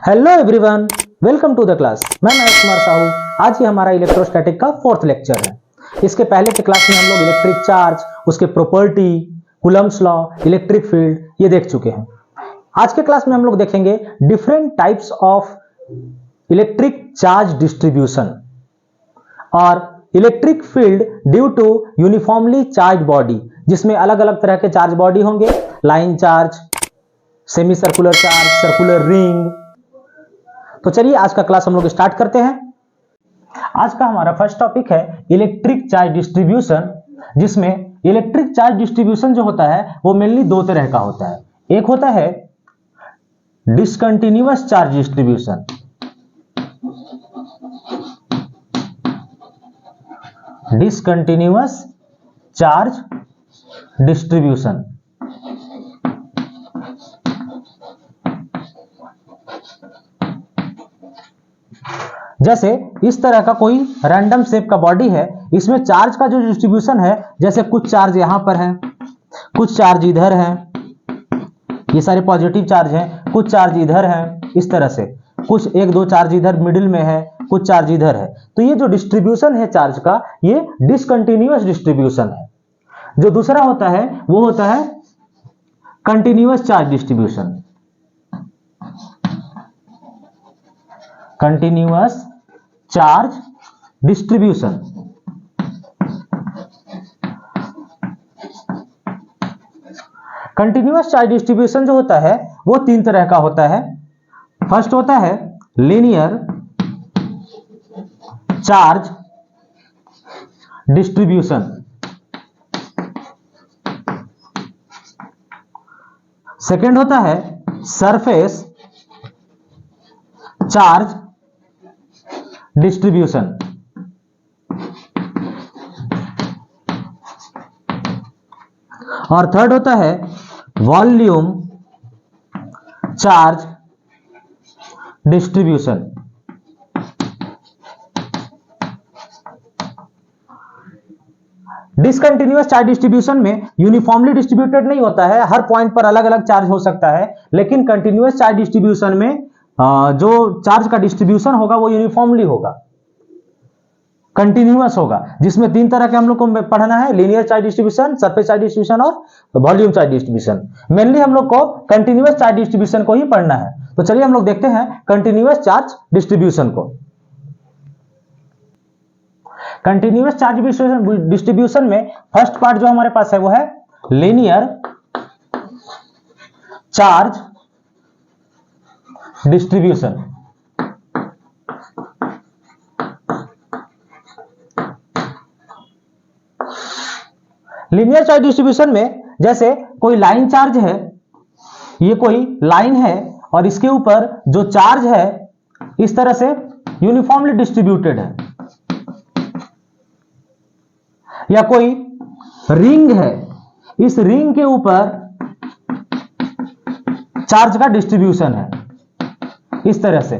Hello everyone, welcome to the class. मैं महेश कुमार साहू। आज ही हमारा इलेक्ट्रोस्टैटिक का 4th लेक्चर है। इसके पहले के क्लास में हम लोग इलेक्ट्रिक चार्ज, उसके property, Coulomb's law, electric field ये देख चुके हैं। आज के क्लास में हम लोग देखेंगे different types of electric charge distribution और electric field due to uniformly charge body, जिसमें अलग अलग तरह के चार्ज बॉडी होंगे। Line charge, semi circular charge, circular ring. तो चलिए आज का क्लास हम लोग स्टार्ट करते हैं। आज का हमारा फर्स्ट टॉपिक है इलेक्ट्रिक चार्ज डिस्ट्रीब्यूशन, जिसमें इलेक्ट्रिक चार्ज डिस्ट्रीब्यूशन जो होता है वो मेनली दो तरह का होता है। एक होता है discontinuous charge distribution, discontinuous charge distribution. जैसे इस तरह का कोई रैंडम शेप का बॉडी है, इसमें चार्ज का जो डिस्ट्रीब्यूशन है, जैसे कुछ चार्ज यहां पर है, कुछ चार्ज इधर है, ये सारे पॉजिटिव चार्ज हैं, कुछ चार्ज इधर है, इस तरह से कुछ एक दो चार्ज इधर मिडिल में है, कुछ चार्ज इधर है। तो ये जो डिस्ट्रीब्यूशन है चार्ज का, ये डिसकंटिन्यूअस डिस्ट्रीब्यूशन है। जो दूसरा होता है वो होता है continuous charge distribution, continuous charge distribution. Continuous charge distribution जो होता है वो तीन तरह का होता है। फर्स्ट होता है लीनियर चार्ज डिस्ट्रीब्यूशन, सेकेंड होता है सरफेस चार्ज डिस्ट्रीब्यूशन, और थर्ड होता है volume charge distribution. Discontinuous charge distribution में यूनिफॉर्मली डिस्ट्रीब्यूटेड नहीं होता है, हर पॉइंट पर अलग अलग चार्ज हो सकता है। लेकिन कंटिन्यूअस चार्ज डिस्ट्रीब्यूशन में जो चार्ज का डिस्ट्रीब्यूशन होगा वो यूनिफॉर्मली होगा, कंटिन्यूअस होगा, जिसमें तीन तरह के हम लोग को पढ़ना है: linear charge distribution, surface charge distribution और वॉल्यूम चार्ज डिस्ट्रीब्यूशन। मेनली हम लोग को कंटिन्यूअस चार्ज डिस्ट्रीब्यूशन को ही पढ़ना है। तो चलिए हम लोग देखते हैं कंटिन्यूअस चार्ज डिस्ट्रीब्यूशन को। कंटिन्यूअस चार्ज डिस्ट्रीब्यूशन में फर्स्ट पार्ट जो हमारे पास है वो है linear charge distribution. Linear charge distribution में जैसे कोई लाइन चार्ज है, ये कोई लाइन है और इसके ऊपर जो चार्ज है इस तरह से यूनिफॉर्मली डिस्ट्रीब्यूटेड है, या कोई रिंग है, इस रिंग के ऊपर चार्ज का डिस्ट्रीब्यूशन है इस तरह से।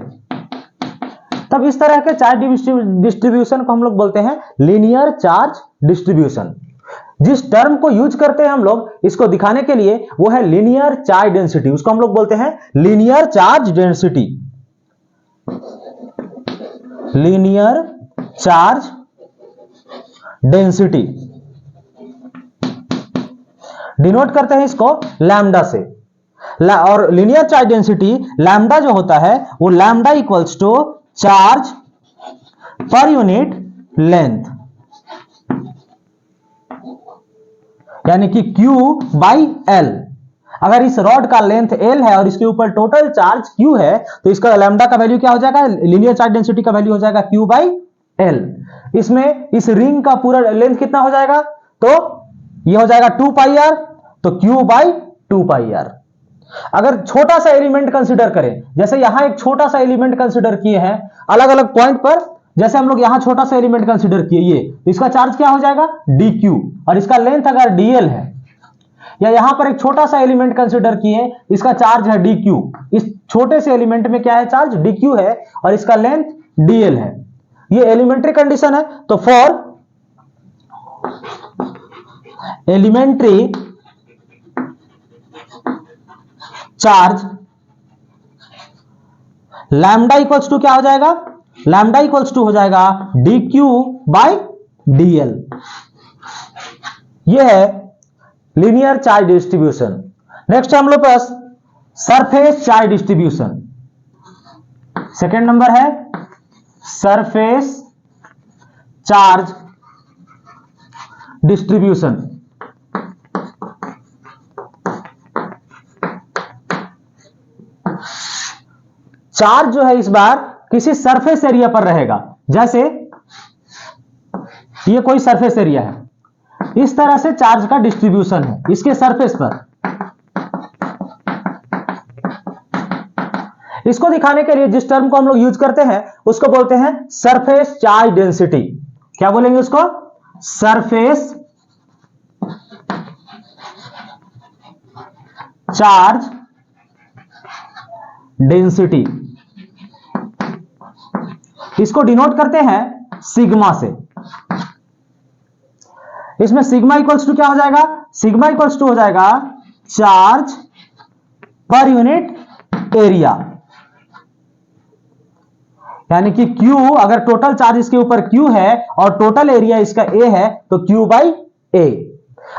तब इस तरह के चार्ज डिस्ट्रीब्यूशन को हम लोग बोलते हैं लीनियर चार्ज डिस्ट्रीब्यूशन। जिस टर्म को यूज करते हैं हम लोग इसको दिखाने के लिए वो है लीनियर चार्ज डेंसिटी, उसको हम लोग बोलते हैं linear charge density. Linear charge density denote करते हैं इसको लैम्डा से, और लीनियर चार्ज डेंसिटी लैम्डा जो होता है वो lambda equals to charge per unit length, यानी कि Q बाई L। अगर इस रॉड का लेंथ L है और इसके ऊपर टोटल चार्ज Q है तो इसका लैम्डा का वैल्यू क्या हो जाएगा, लीनियर चार्ज डेंसिटी का वैल्यू हो जाएगा Q बाई L। इसमें इस रिंग का पूरा लेंथ कितना हो जाएगा, तो ये हो जाएगा 2 पाई r, तो Q बाई 2 पाई r। अगर छोटा सा एलिमेंट कंसीडर करें, जैसे यहां एक छोटा सा एलिमेंट कंसीडर किए हैं अलग अलग पॉइंट पर, जैसे हम लोग यहां छोटा सा एलिमेंट कंसीडर किए ये, तो इसका चार्ज क्या हो जाएगा dq, और इसका लेंथ अगर dl है, या यहां पर एक छोटा सा एलिमेंट कंसीडर किए, इसका चार्ज है dq, इस छोटे से एलिमेंट में क्या है, चार्ज dq है और इसका लेंथ dl है। ये एलिमेंट्री कंडीशन है। तो for elementary charge lambda equals to क्या हो जाएगा, लैम्डा इक्वल्स टू हो जाएगा dq बाई dl। यह है लीनियर चार्ज डिस्ट्रीब्यूशन। नेक्स्ट हम लोग पास surface charge distribution. Second number है सरफेस चार्ज डिस्ट्रीब्यूशन। चार्ज जो है इस बार किसी सरफेस एरिया पर रहेगा, जैसे ये कोई सरफेस एरिया है, इस तरह से चार्ज का डिस्ट्रीब्यूशन है इसके सरफेस पर। इसको दिखाने के लिए जिस टर्म को हम लोग यूज करते हैं उसको बोलते हैं सरफेस चार्ज डेंसिटी। क्या बोलेंगे उसको, सरफेस चार्ज डेंसिटी। इसको डिनोट करते हैं सिग्मा से। इसमें सिग्मा इक्वल्स टू क्या हो जाएगा, सिग्मा इक्वल्स टू हो जाएगा चार्ज पर यूनिट एरिया। यानी कि Q, अगर टोटल चार्ज इसके ऊपर Q है और टोटल एरिया इसका A है तो Q बाई A।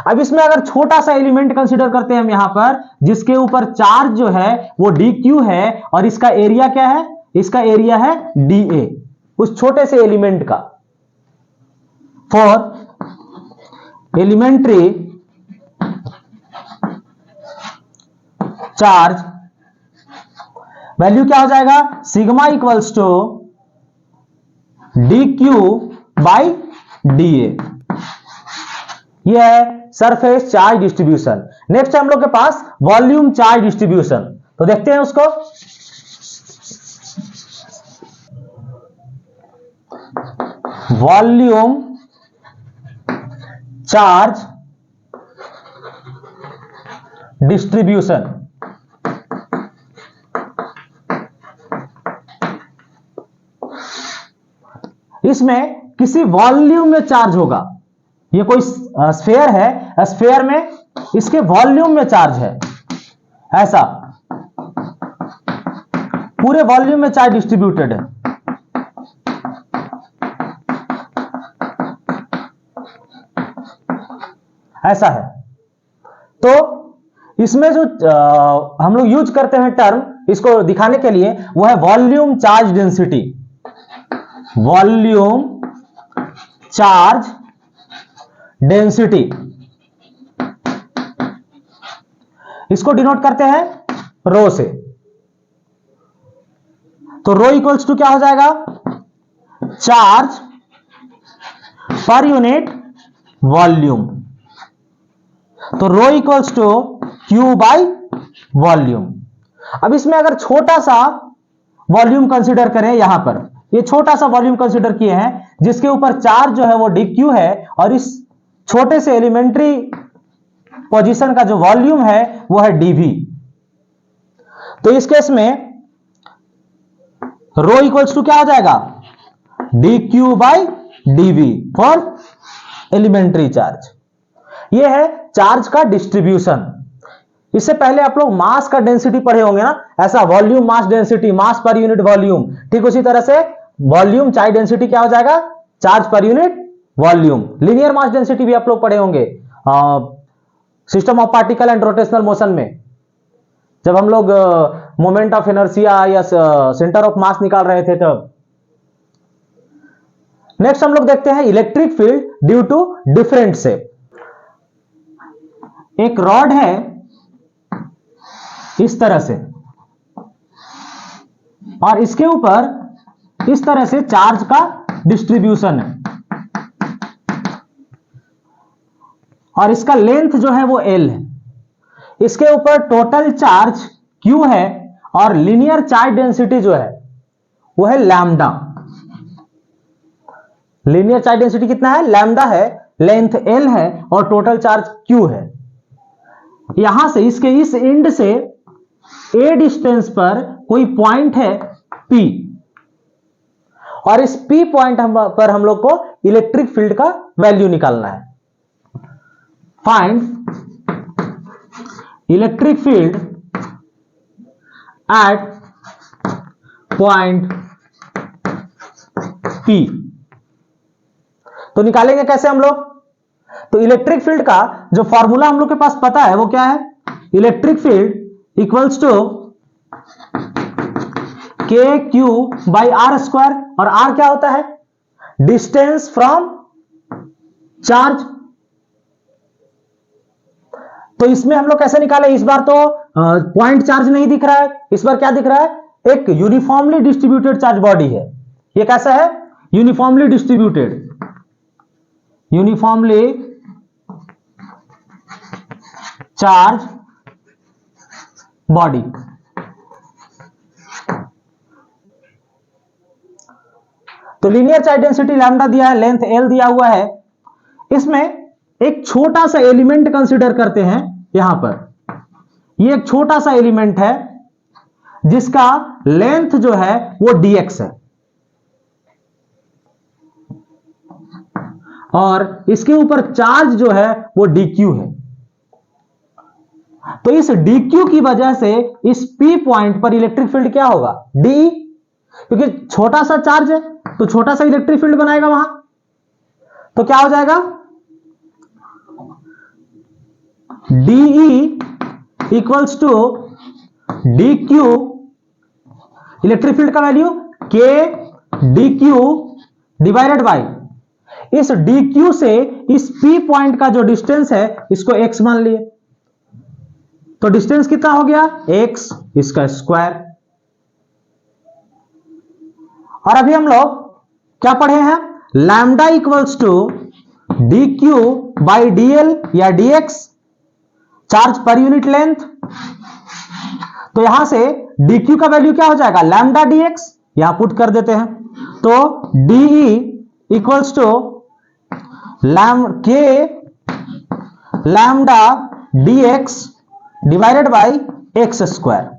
अब इसमें अगर छोटा सा एलिमेंट कंसीडर करते हैं हम यहां पर, जिसके ऊपर चार्ज जो है वो dq है और इसका एरिया क्या है, इसका एरिया है dA, उस छोटे से एलिमेंट का। फॉर एलिमेंट्री चार्ज वैल्यू क्या हो जाएगा, sigma equals to dq by dA। यह है सरफेस चार्ज डिस्ट्रीब्यूशन। नेक्स्ट हम लोग के पास वॉल्यूम चार्ज डिस्ट्रीब्यूशन, तो देखते हैं उसको। Volume charge distribution. इसमें किसी वॉल्यूम में चार्ज होगा। ये कोई स्फेयर है, स्फेयर में इसके वॉल्यूम में चार्ज है, ऐसा पूरे वॉल्यूम में चार्ज डिस्ट्रीब्यूटेड है। ऐसा है। तो इसमें जो हम लोग यूज करते हैं टर्म इसको दिखाने के लिए, वो है volume charge density. Volume charge density, इसको डिनोट करते हैं रो से। तो रो इक्वल्स टू क्या हो जाएगा, चार्ज पर यूनिट वॉल्यूम। तो rho equals to Q by volume. अब इसमें अगर छोटा सा वॉल्यूम कंसीडर करें, यहां पर ये छोटा सा वॉल्यूम कंसीडर किए हैं जिसके ऊपर चार्ज जो है वो dq है और इस छोटे से एलिमेंट्री पोजीशन का जो वॉल्यूम है वो है dv। तो इस केस में रो इक्वल्स टू क्या हो जाएगा, dq by dv for elementary charge. ये है चार्ज का डिस्ट्रीब्यूशन। इससे पहले आप लोग मास का डेंसिटी पढ़े होंगे ना, ऐसा वॉल्यूम मास डेंसिटी, मास पर यूनिट वॉल्यूम। ठीक उसी तरह से वॉल्यूम चार्ज डेंसिटी क्या हो जाएगा, charge per unit volume. Linear mass density भी आप लोग पढ़े होंगे system of particle and rotational motion में, जब हम लोग मोमेंट ऑफ इनर्शिया या सेंटर ऑफ मास निकाल रहे थे तब। नेक्स्ट हम लोग देखते हैं electric field due to different shape. एक रॉड है इस तरह से और इसके ऊपर इस तरह से चार्ज का डिस्ट्रीब्यूशन है और इसका लेंथ जो है वो L है। इसके ऊपर टोटल चार्ज Q है और लीनियर चार्ज डेंसिटी जो है वो है लैम्डा। लीनियर चार्ज डेंसिटी कितना है, लैम्डा है, लेंथ L है और टोटल चार्ज Q है। यहां से इसके इस एंड से A डिस्टेंस पर कोई पॉइंट है P और इस P पॉइंट पर हम लोग को इलेक्ट्रिक फील्ड का वैल्यू निकालना है। Find electric field eight point P। तो निकालेंगे कैसे हम लोग? तो इलेक्ट्रिक फील्ड का जो फॉर्मूला हम लोग के पास पता है वो क्या है? Electric field equals to K Q by are square, और आर क्या होता है? Distance from charge. तो इसमें हम लोग कैसे निकाले? इस बार तो पॉइंट चार्ज नहीं दिख रहा है, इस बार क्या दिख रहा है? एक यूनिफॉर्मली डिस्ट्रीब्यूटेड चार्ज बॉडी है। ये कैसा है? Uniformly distributed, uniformly charge body. तो लीनियर चार्ज डेंसिटी लैम्डा दिया है, लेंथ एल दिया हुआ है। इसमें एक छोटा सा एलिमेंट कंसीडर करते हैं। यहां पर ये एक छोटा सा एलिमेंट है जिसका लेंथ जो है वो dx है, और इसके ऊपर चार्ज जो है वो dq है। तो इस dq की वजह से इस p पॉइंट पर इलेक्ट्रिक फील्ड क्या होगा? d, क्योंकि छोटा सा चार्ज है तो छोटा सा इलेक्ट्रिक फील्ड बनाएगा वहां। तो क्या हो जाएगा? DE equals to DQ, electric field का value K DQ divided by, इस DQ से इस P पॉइंट का जो डिस्टेंस है इसको x मान लिए, तो डिस्टेंस कितना हो गया? x, इसका स्क्वायर। और अभी हम लोग क्या पढ़े हैं? Lambda equals to DQ by DL या DX, charge per unit length. तो यहां से DQ का वैल्यू क्या हो जाएगा? लैम्डा DX, यहां पुट कर देते हैं। तो DE equals to K lambda DX divided by x square.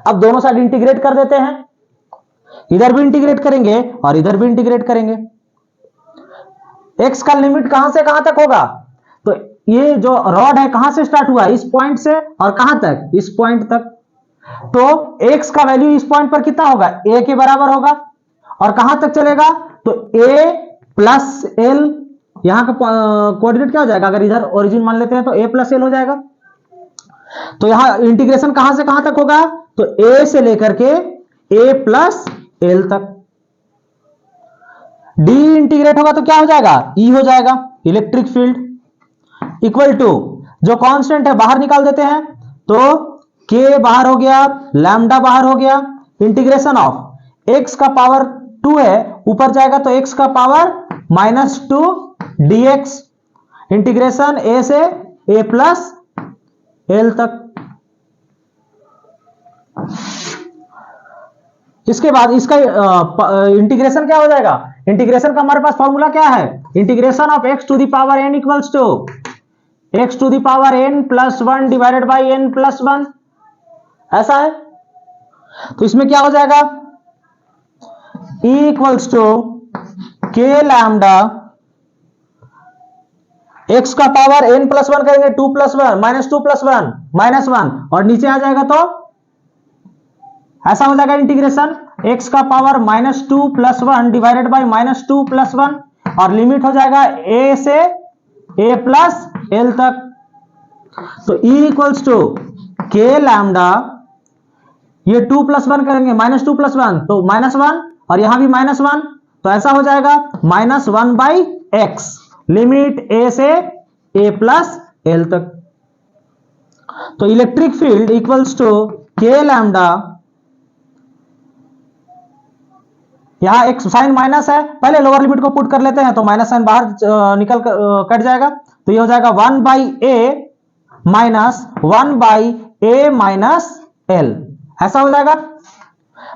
अब दोनों साइड इंटीग्रेट कर देते हैं, इधर भी इंटीग्रेट करेंगे और इधर भी इंटीग्रेट करेंगे। x का लिमिट कहां से कहां तक होगा? तो ये जो रॉड है कहां से स्टार्ट हुआ? इस पॉइंट से, और कहां तक? इस पॉइंट तक। तो x का वैल्यू इस पॉइंट पर कितना होगा? a के बराबर होगा। और कहां तक चलेगा? तो a प्लस एल, यहां का कोऑर्डिनेट क्या हो जाएगा? अगर इधर ओरिजिन मान लेते हैं तो a प्लस एल हो जाएगा। तो यहां इंटीग्रेशन कहां से कहां तक होगा? तो a से लेकर के a प्लस एल तक। d इंटीग्रेट होगा तो क्या हो जाएगा? E हो जाएगा। इलेक्ट्रिक फील्ड इक्वल टू, जो कांस्टेंट है बाहर निकाल देते हैं, तो k बाहर हो गया, लैम्डा बाहर हो गया, इंटीग्रेशन ऑफ x का पावर 2 है, ऊपर जाएगा तो x का पावर -2 dx, इंटीग्रेशन a से a प्लस एल तक। इसके बाद इसका इंटीग्रेशन क्या हो जाएगा? इंटीग्रेशन का हमारे पास फॉर्मूला क्या है? Integration of x to the power n equals to x to the power n plus 1 divided by n plus 1, ऐसा है। तो इसमें क्या हो जाएगा? E equals to k lambda, x का पावर n प्लस 1 करेंगे 2 प्लस 1 -2 प्लस 1 -1, और नीचे आ जाएगा तो ऐसा हो जाएगा इंटीग्रेशन x का power -2 plus 1 divided by -2 plus 1, और लिमिट हो जाएगा a से a प्लस एल तक। तो E equals to k lambda, ये 2 प्लस 1 करेंगे -2 प्लस 1 तो -1, और यहां भी -1, तो ऐसा हो जाएगा -1 बाई x, लिमिट a से a प्लस एल तक। तो electric field equals to k lambda, यहां एक साइन माइनस है, पहले लोअर लिमिट को पुट कर लेते हैं तो माइनस साइन बाहर निकल कर कट जाएगा, तो ये हो जाएगा 1 by A minus 1 by A minus L, ऐसा हो जाएगा।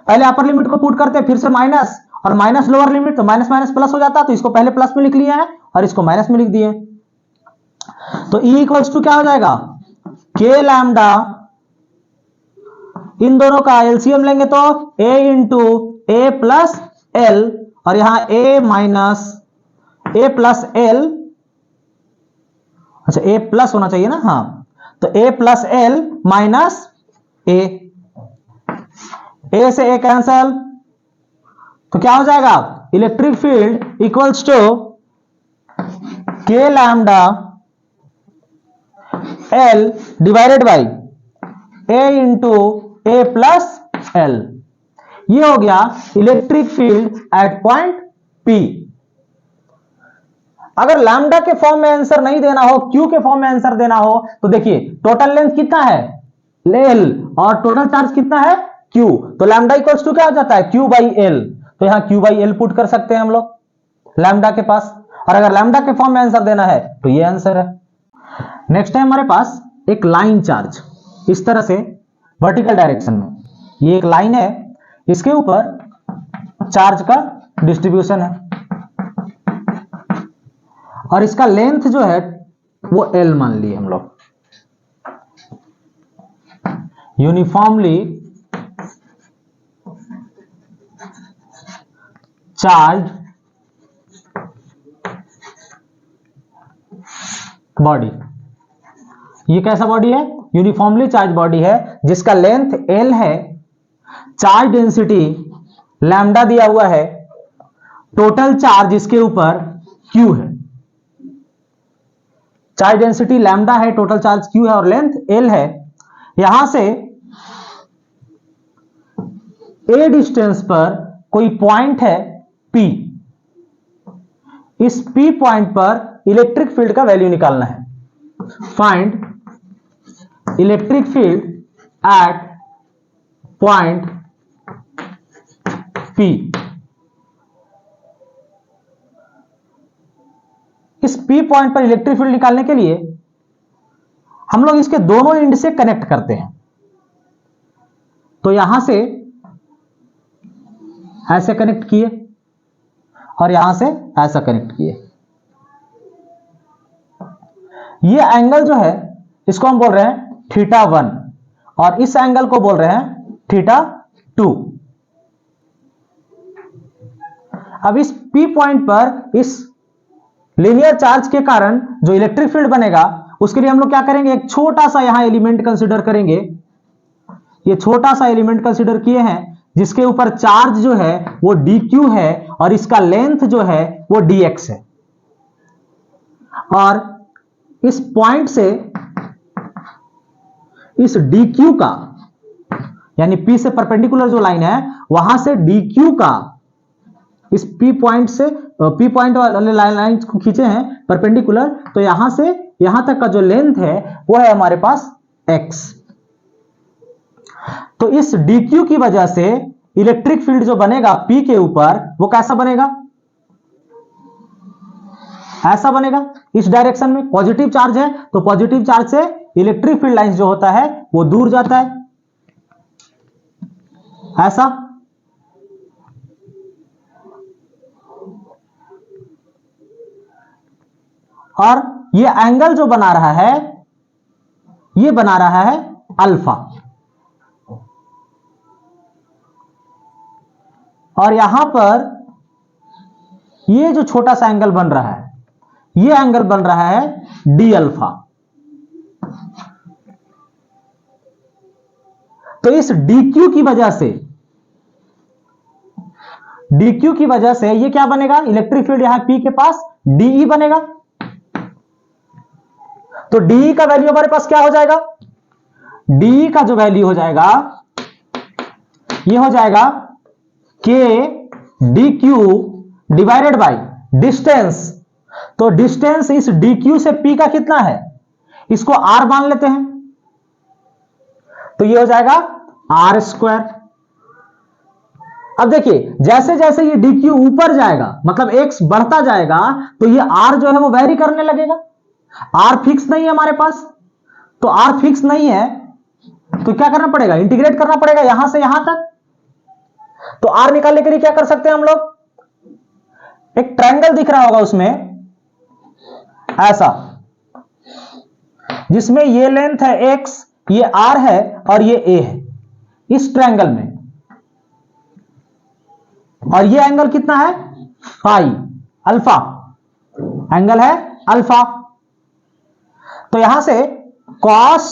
पहले अपर लिमिट को पुट करते हैं, फिर से माइनस और माइनस लोअर लिमिट, तो माइनस माइनस प्लस हो जाता है, तो इसको पहले प्लस में लिख लिया है और इसको माइनस में लिख दिए। तो E इक्वल्स टू क्या हो जाएगा? के लैम्डा, इन दोनों का एलसीएम लेंगे तो a into A plus L, और यहां a minus A plus L, अच्छा a प्लस होना चाहिए ना, हाँ, तो a plus L minus a ए से ए कैंसल, तो क्या हो जाएगा, इलेक्ट्रिक फील्ड इक्वल्स टू के lambda L divided by A into A plus L. ये हो गया electric field eight point P. अगर लैम्डा के फॉर्म में आंसर नहीं देना हो, क्यू के फॉर्म में आंसर देना हो, तो देखिए टोटल लेंथ कितना है एल और टोटल चार्ज कितना है क्यू, तो लैम्डा इक्वल्स टू क्या हो जाता है क्यू बाई एल। तो यहां क्यू बाई एल पुट कर सकते हैं हम लोग लैम्डा के पास, और अगर लैम्डा के फॉर्म में आंसर देना है तो ये आंसर है। नेक्स्ट है हमारे पास एक लाइन चार्ज, इस तरह से वर्टिकल डायरेक्शन में, ये एक लाइन है, इसके ऊपर चार्ज का डिस्ट्रीब्यूशन है और इसका लेंथ जो है वो एल मान लिए हम लोग। यूनिफॉर्मली चार्ज बॉडी, ये कैसा बॉडी है, यूनिफॉर्मली चार्ज बॉडी है जिसका लेंथ एल है, चार्ज डेंसिटी लैम्डा दिया हुआ है, टोटल चार्ज इसके ऊपर क्यू है, चार्ज डेंसिटी लैम्डा है, टोटल चार्ज क्यू है और लेंथ एल है। यहां से ए डिस्टेंस पर कोई पॉइंट है पी, इस पी पॉइंट पर इलेक्ट्रिक फील्ड का वैल्यू निकालना है। Find electric field eight point P. इस पी पॉइंट पर इलेक्ट्रिक फील्ड निकालने के लिए हम लोग इसके दोनों एंड से कनेक्ट करते हैं, तो यहां से ऐसे कनेक्ट किए और यहां से ऐसा कनेक्ट किए। ये एंगल जो है इसको हम बोल रहे हैं θ1 और इस एंगल को बोल रहे हैं θ2। अब इस P पॉइंट पर इस लीनियर चार्ज के कारण जो इलेक्ट्रिक फील्ड बनेगा उसके लिए हम लोग क्या करेंगे, एक छोटा सा यहां एलिमेंट कंसीडर करेंगे। ये छोटा सा एलिमेंट कंसीडर किए हैं जिसके ऊपर चार्ज जो है वो dq है और इसका लेंथ जो है वो dx है, और इस पॉइंट से इस dq का यानी P से परपेंडिकुलर जो लाइन है वहां से dq का इस P पॉइंट से P पॉइंट वाले लाइन को खींचे हैं परपेंडिकुलर, तो यहां से यहां तक का जो लेंथ है वो है हमारे पास x। तो इस dq की वजह से इलेक्ट्रिक फील्ड जो बनेगा P के ऊपर वो कैसा बनेगा, ऐसा बनेगा। इस डायरेक्शन में पॉजिटिव चार्ज है तो पॉजिटिव चार्ज से इलेक्ट्रिक फील्ड लाइंस जो होता है वो दूर जाता है, ऐसा। और ये एंगल जो बना रहा है ये बना रहा है अल्फा, और यहां पर ये जो छोटा सा एंगल बन रहा है ये एंगल बन रहा है डी अल्फा। तो इस DQ की वजह से ये क्या बनेगा, इलेक्ट्रिक फील्ड यहां P के पास DE बनेगा। तो DE का वैल्यू हमारे पास क्या हो जाएगा, DE का जो वैल्यू हो जाएगा ये हो जाएगा K DQ divided by distance. तो डिस्टेंस इस DQ से P का कितना है, इसको R मान लेते हैं, तो ये हो जाएगा R स्क्वायर। अब देखिए जैसे जैसे ये DQ ऊपर जाएगा मतलब x बढ़ता जाएगा तो ये R जो है वो वैरी करने लगेगा। R फिक्स नहीं है हमारे पास, तो R फिक्स नहीं है तो क्या करना पड़ेगा, इंटीग्रेट करना पड़ेगा यहां से यहां तक। तो R निकालने के लिए क्या कर सकते हैं हम लोग, एक ट्रायंगल दिख रहा होगा उसमें ऐसा, जिसमें ये लेंथ है x, ये R है और ये A है इस ट्रायंगल में, और ये एंगल कितना है फाई, अल्फा एंगल है अल्फा। तो यहां से cos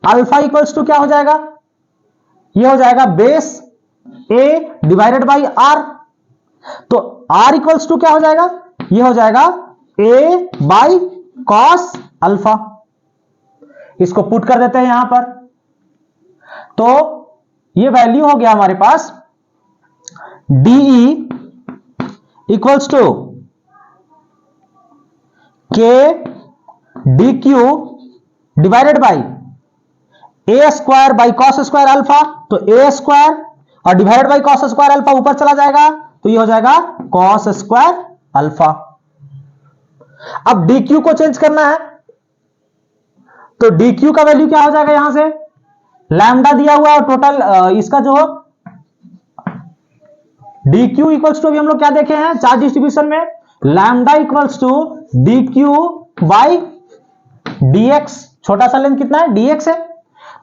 अल्फा इक्वल्स टू क्या हो जाएगा, ये हो जाएगा base A divided by are. तो आर इक्वल्स टू क्या हो जाएगा, ये हो जाएगा ए बाई कॉस अल्फा। इसको पुट कर देते हैं यहां पर, तो ये वैल्यू हो गया हमारे पास DE equals to K D Q divided by A square by cos square alpha. तो ए स्क्वायर और divided by cos square alpha ऊपर चला जाएगा, तो ये हो जाएगा कॉस स्क्वायर अल्फा। अब डी क्यू को चेंज करना है, तो डी क्यू का वैल्यू क्या हो जाएगा, यहां से लैम्डा दिया हुआ है, टोटल इसका जो डी क्यू इक्वल्स टू, अभी हम लोग क्या देखे हैं चार्ज डिस्ट्रीब्यूशन में, lambda equals to D Q by DX. छोटा सा लेंथ कितना है, डीएक्स है,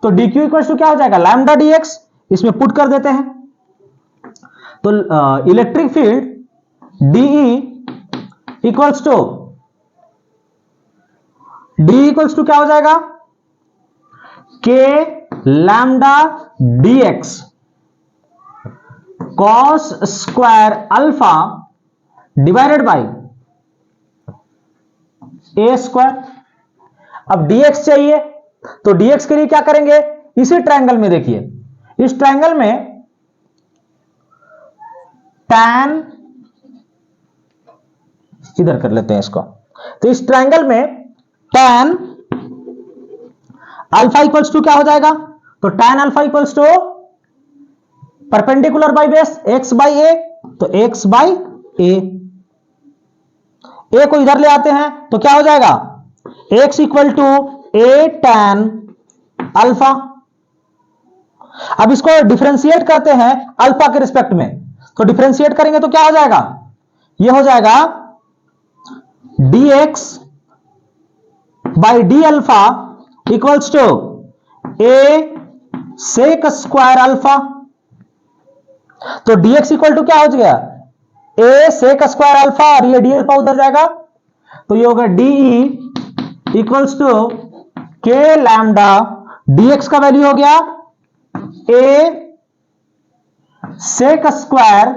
तो डी क्यू इक्वल्स टू क्या हो जाएगा, लैम्डा डीएक्स। इसमें पुट कर देते हैं, तो electric field DE equals to D equals to क्या हो जाएगा, के lambda DX cos square alpha divided by A square. अब dx चाहिए, तो dx के लिए क्या करेंगे, इसी ट्रायंगल में देखिए, इस ट्रायंगल में tan, इधर कर लेते हैं इसको, तो इस ट्रायंगल में tan अल्फा इक्वल्स टू क्या हो जाएगा, तो tan alpha equals to perpendicular by base x by a, तो x बाई ए को इधर ले आते हैं, तो क्या हो जाएगा x equal to A tan alpha. अब इसको डिफरेंशिएट करते हैं अल्फा के रिस्पेक्ट में, तो डिफरेंशिएट करेंगे तो क्या हो जाएगा, ये हो जाएगा dx by D alpha equals to A sec square alpha. तो dx इक्वल टू क्या हो गया, ए सेक स्क्वायर अल्फा, और ये डी अल्फा उधर जाएगा, तो ये होगा डीई इक्वल्स टू के लैम्डा dx का वैल्यू हो गया a sec square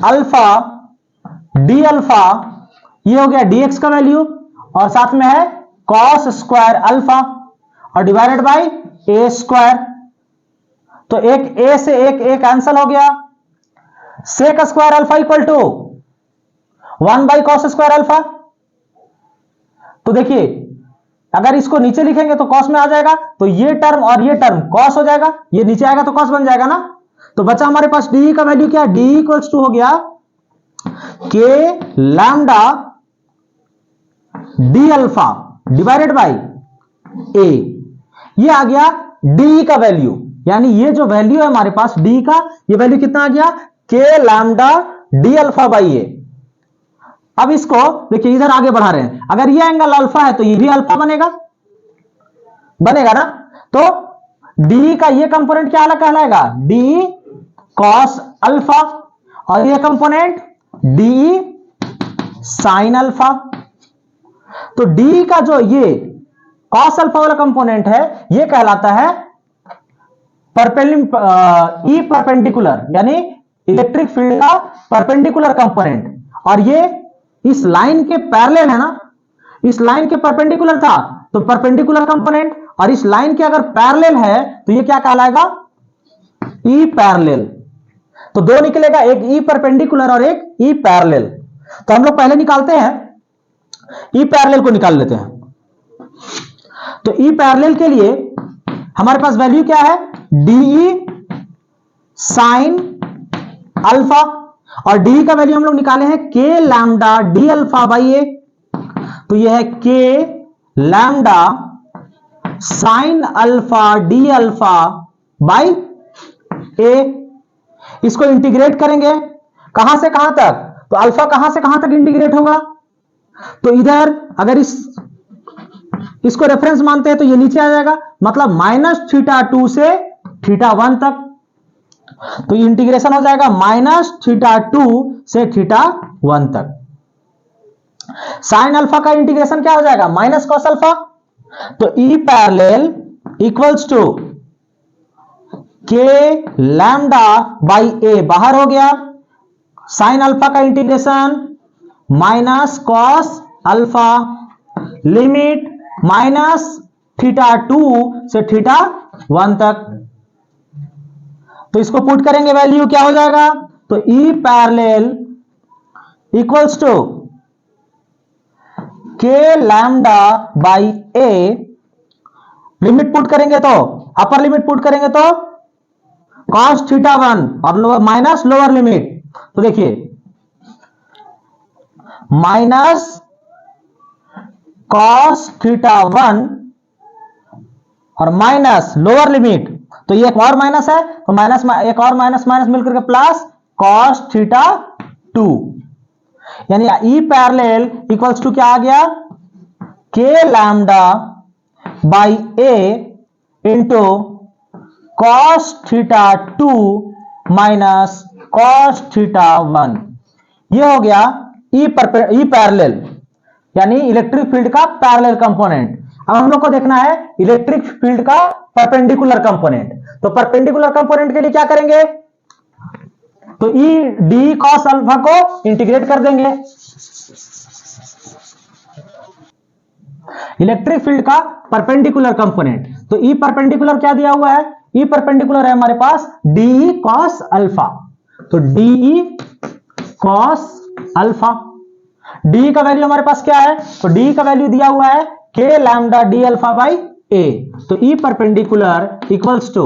alpha d alpha, ये हो गया dx का वैल्यू, और साथ में है कॉस स्क्वायर अल्फा और डिवाइडेड बाई ए स्क्वायर। तो एक ए से एक कैंसल हो गया, sec square alpha equal to 1 by cos square alpha. तो देखिए अगर इसको नीचे लिखेंगे तो कॉस में आ जाएगा, तो ये टर्म और ये टर्म कॉस हो जाएगा, ये नीचे आएगा तो कॉस बन जाएगा ना। तो बचा हमारे पास डी का वैल्यू क्या, डी इक्वल्स टू हो गया के lambda d alpha divided by a, ये आ गया डी का वैल्यू, यानी ये जो वैल्यू है हमारे पास डी का, ये वैल्यू कितना आ गया, के लैम्डा डी अल्फा बाई ए। अब इसको देखिए इधर आगे बढ़ा रहे हैं, अगर ये एंगल अल्फा है तो ये भी अल्फा बनेगा ना, तो डी का ये कंपोनेंट क्या कहलाएगा, डी कॉस अल्फा, और ये कंपोनेंट डी साइन अल्फा। तो डी का जो ये कॉस अल्फा वाला कंपोनेंट है ये कहलाता है ई परपेंडिकुलर, यानी इलेक्ट्रिक फील्ड का परपेंडिकुलर कंपोनेंट, और ये इस लाइन के पैरेलल है ना, इस लाइन के परपेंडिकुलर था तो परपेंडिकुलर कंपोनेंट, और इस लाइन के अगर पैरेलल है तो ये क्या कहलाएगा, ई पैरेलल। तो दो निकलेगा, एक ई परपेंडिकुलर और एक ई पैरेलल। तो हम लोग पहले निकालते हैं ई पैरेलल को, निकाल लेते हैं। तो ई पैरेलल के लिए हमारे पास वैल्यू क्या है, डीई साइन अल्फा, और डी का वैल्यू हम लोग निकाले हैं K lambda d alpha by a, तो यह है के lambda sine alpha d alpha by a. इसको इंटीग्रेट करेंगे कहां से कहां तक, तो अल्फा कहां से कहां तक इंटीग्रेट होगा, तो इधर अगर इसको रेफरेंस मानते हैं तो ये नीचे आ जाएगा, मतलब -θ2 से θ1 तक, तो इंटीग्रेशन हो जाएगा -θ2 से θ1 तक। साइन अल्फा का इंटीग्रेशन क्या हो जाएगा, माइनस कॉस अल्फा। तो ई पैरेलल इक्वल्स टू के लैम्डा बाई ए बाहर हो गया, साइन अल्फा का integration minus cos alpha, limit minus theta 2 से थीटा 1 तक। तो इसको पुट करेंगे, वैल्यू क्या हो जाएगा, तो ई पैरेलल इक्वल्स टू के lambda by A, limit put करेंगे तो अपर लिमिट पुट करेंगे तो कॉस थीटा 1 और माइनस लोअर लिमिट, तो देखिए माइनस कॉस थीटा 1 और माइनस लोअर लिमिट, तो ये एक और माइनस है तो माइनस एक और माइनस माइनस मिलकर के प्लस कॉस थीटा 2, यानी ई पैरेलल इक्वल्स टू क्या आ गया, के lambda by A into cos theta 2 minus cos theta 1, ये हो गया ई पैरेलल यानी इलेक्ट्रिक फील्ड का पैरेलल कंपोनेंट। अब हम लोग को देखना है इलेक्ट्रिक फील्ड का परपेंडिकुलर कंपोनेंट, तो परपेंडिकुलर कंपोनेंट के लिए क्या करेंगे, तो ई डी कॉस अल्फा को इंटीग्रेट कर देंगे। इलेक्ट्रिक फील्ड का परपेंडिकुलर कंपोनेंट, तो ई परपेंडिकुलर क्या दिया हुआ है, ई परपेंडिकुलर है हमारे पास डी कॉस अल्फा, तो डी कॉस अल्फा, डी का वैल्यू हमारे पास क्या है, तो डी का वैल्यू दिया हुआ है के lambda d alpha by a, तो ई परपेंडिकुलर इक्वल्स टू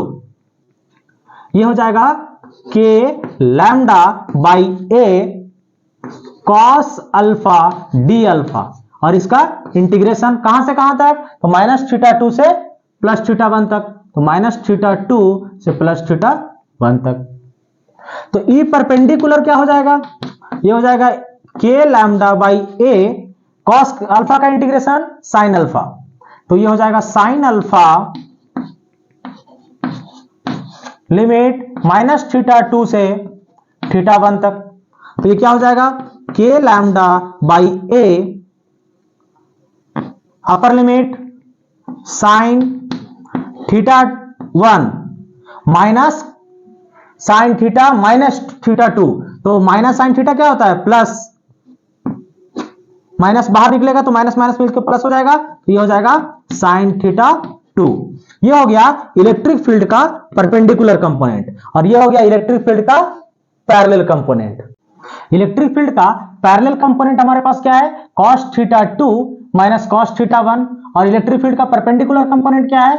ये हो जाएगा के lambda by A cos alpha d alpha, और इसका इंटीग्रेशन कहां से कहां तक, तो माइनस थीटा 2 से प्लस थीटा 1 तक, तो माइनस थीटा 2 से प्लस थीटा 1 तक। तो ई परपेंडिकुलर क्या हो जाएगा, ये हो जाएगा के lambda by A cos alpha का इंटीग्रेशन साइन अल्फा, तो ये हो जाएगा sine alpha limit minus theta 2 से थीटा 1 तक, तो ये क्या हो जाएगा के lambda by A upper limit sine theta 1 minus sine theta minus theta 2, तो माइनस साइन थीटा क्या होता है प्लस, माइनस बाहर निकलेगा तो माइनस माइनस मिलकर प्लस हो जाएगा, तो ये हो जाएगा साइन थीटा 2। ये हो गया इलेक्ट्रिक फील्ड का परपेंडिकुलर कंपोनेंट, और ये हो गया इलेक्ट्रिक फील्ड का पैरेलल कंपोनेंट। इलेक्ट्रिक फील्ड का पैरेलल कंपोनेंट हमारे पास क्या है, cos theta 2 minus cos theta 1, और इलेक्ट्रिक फील्ड का परपेंडिकुलर कंपोनेंट क्या है,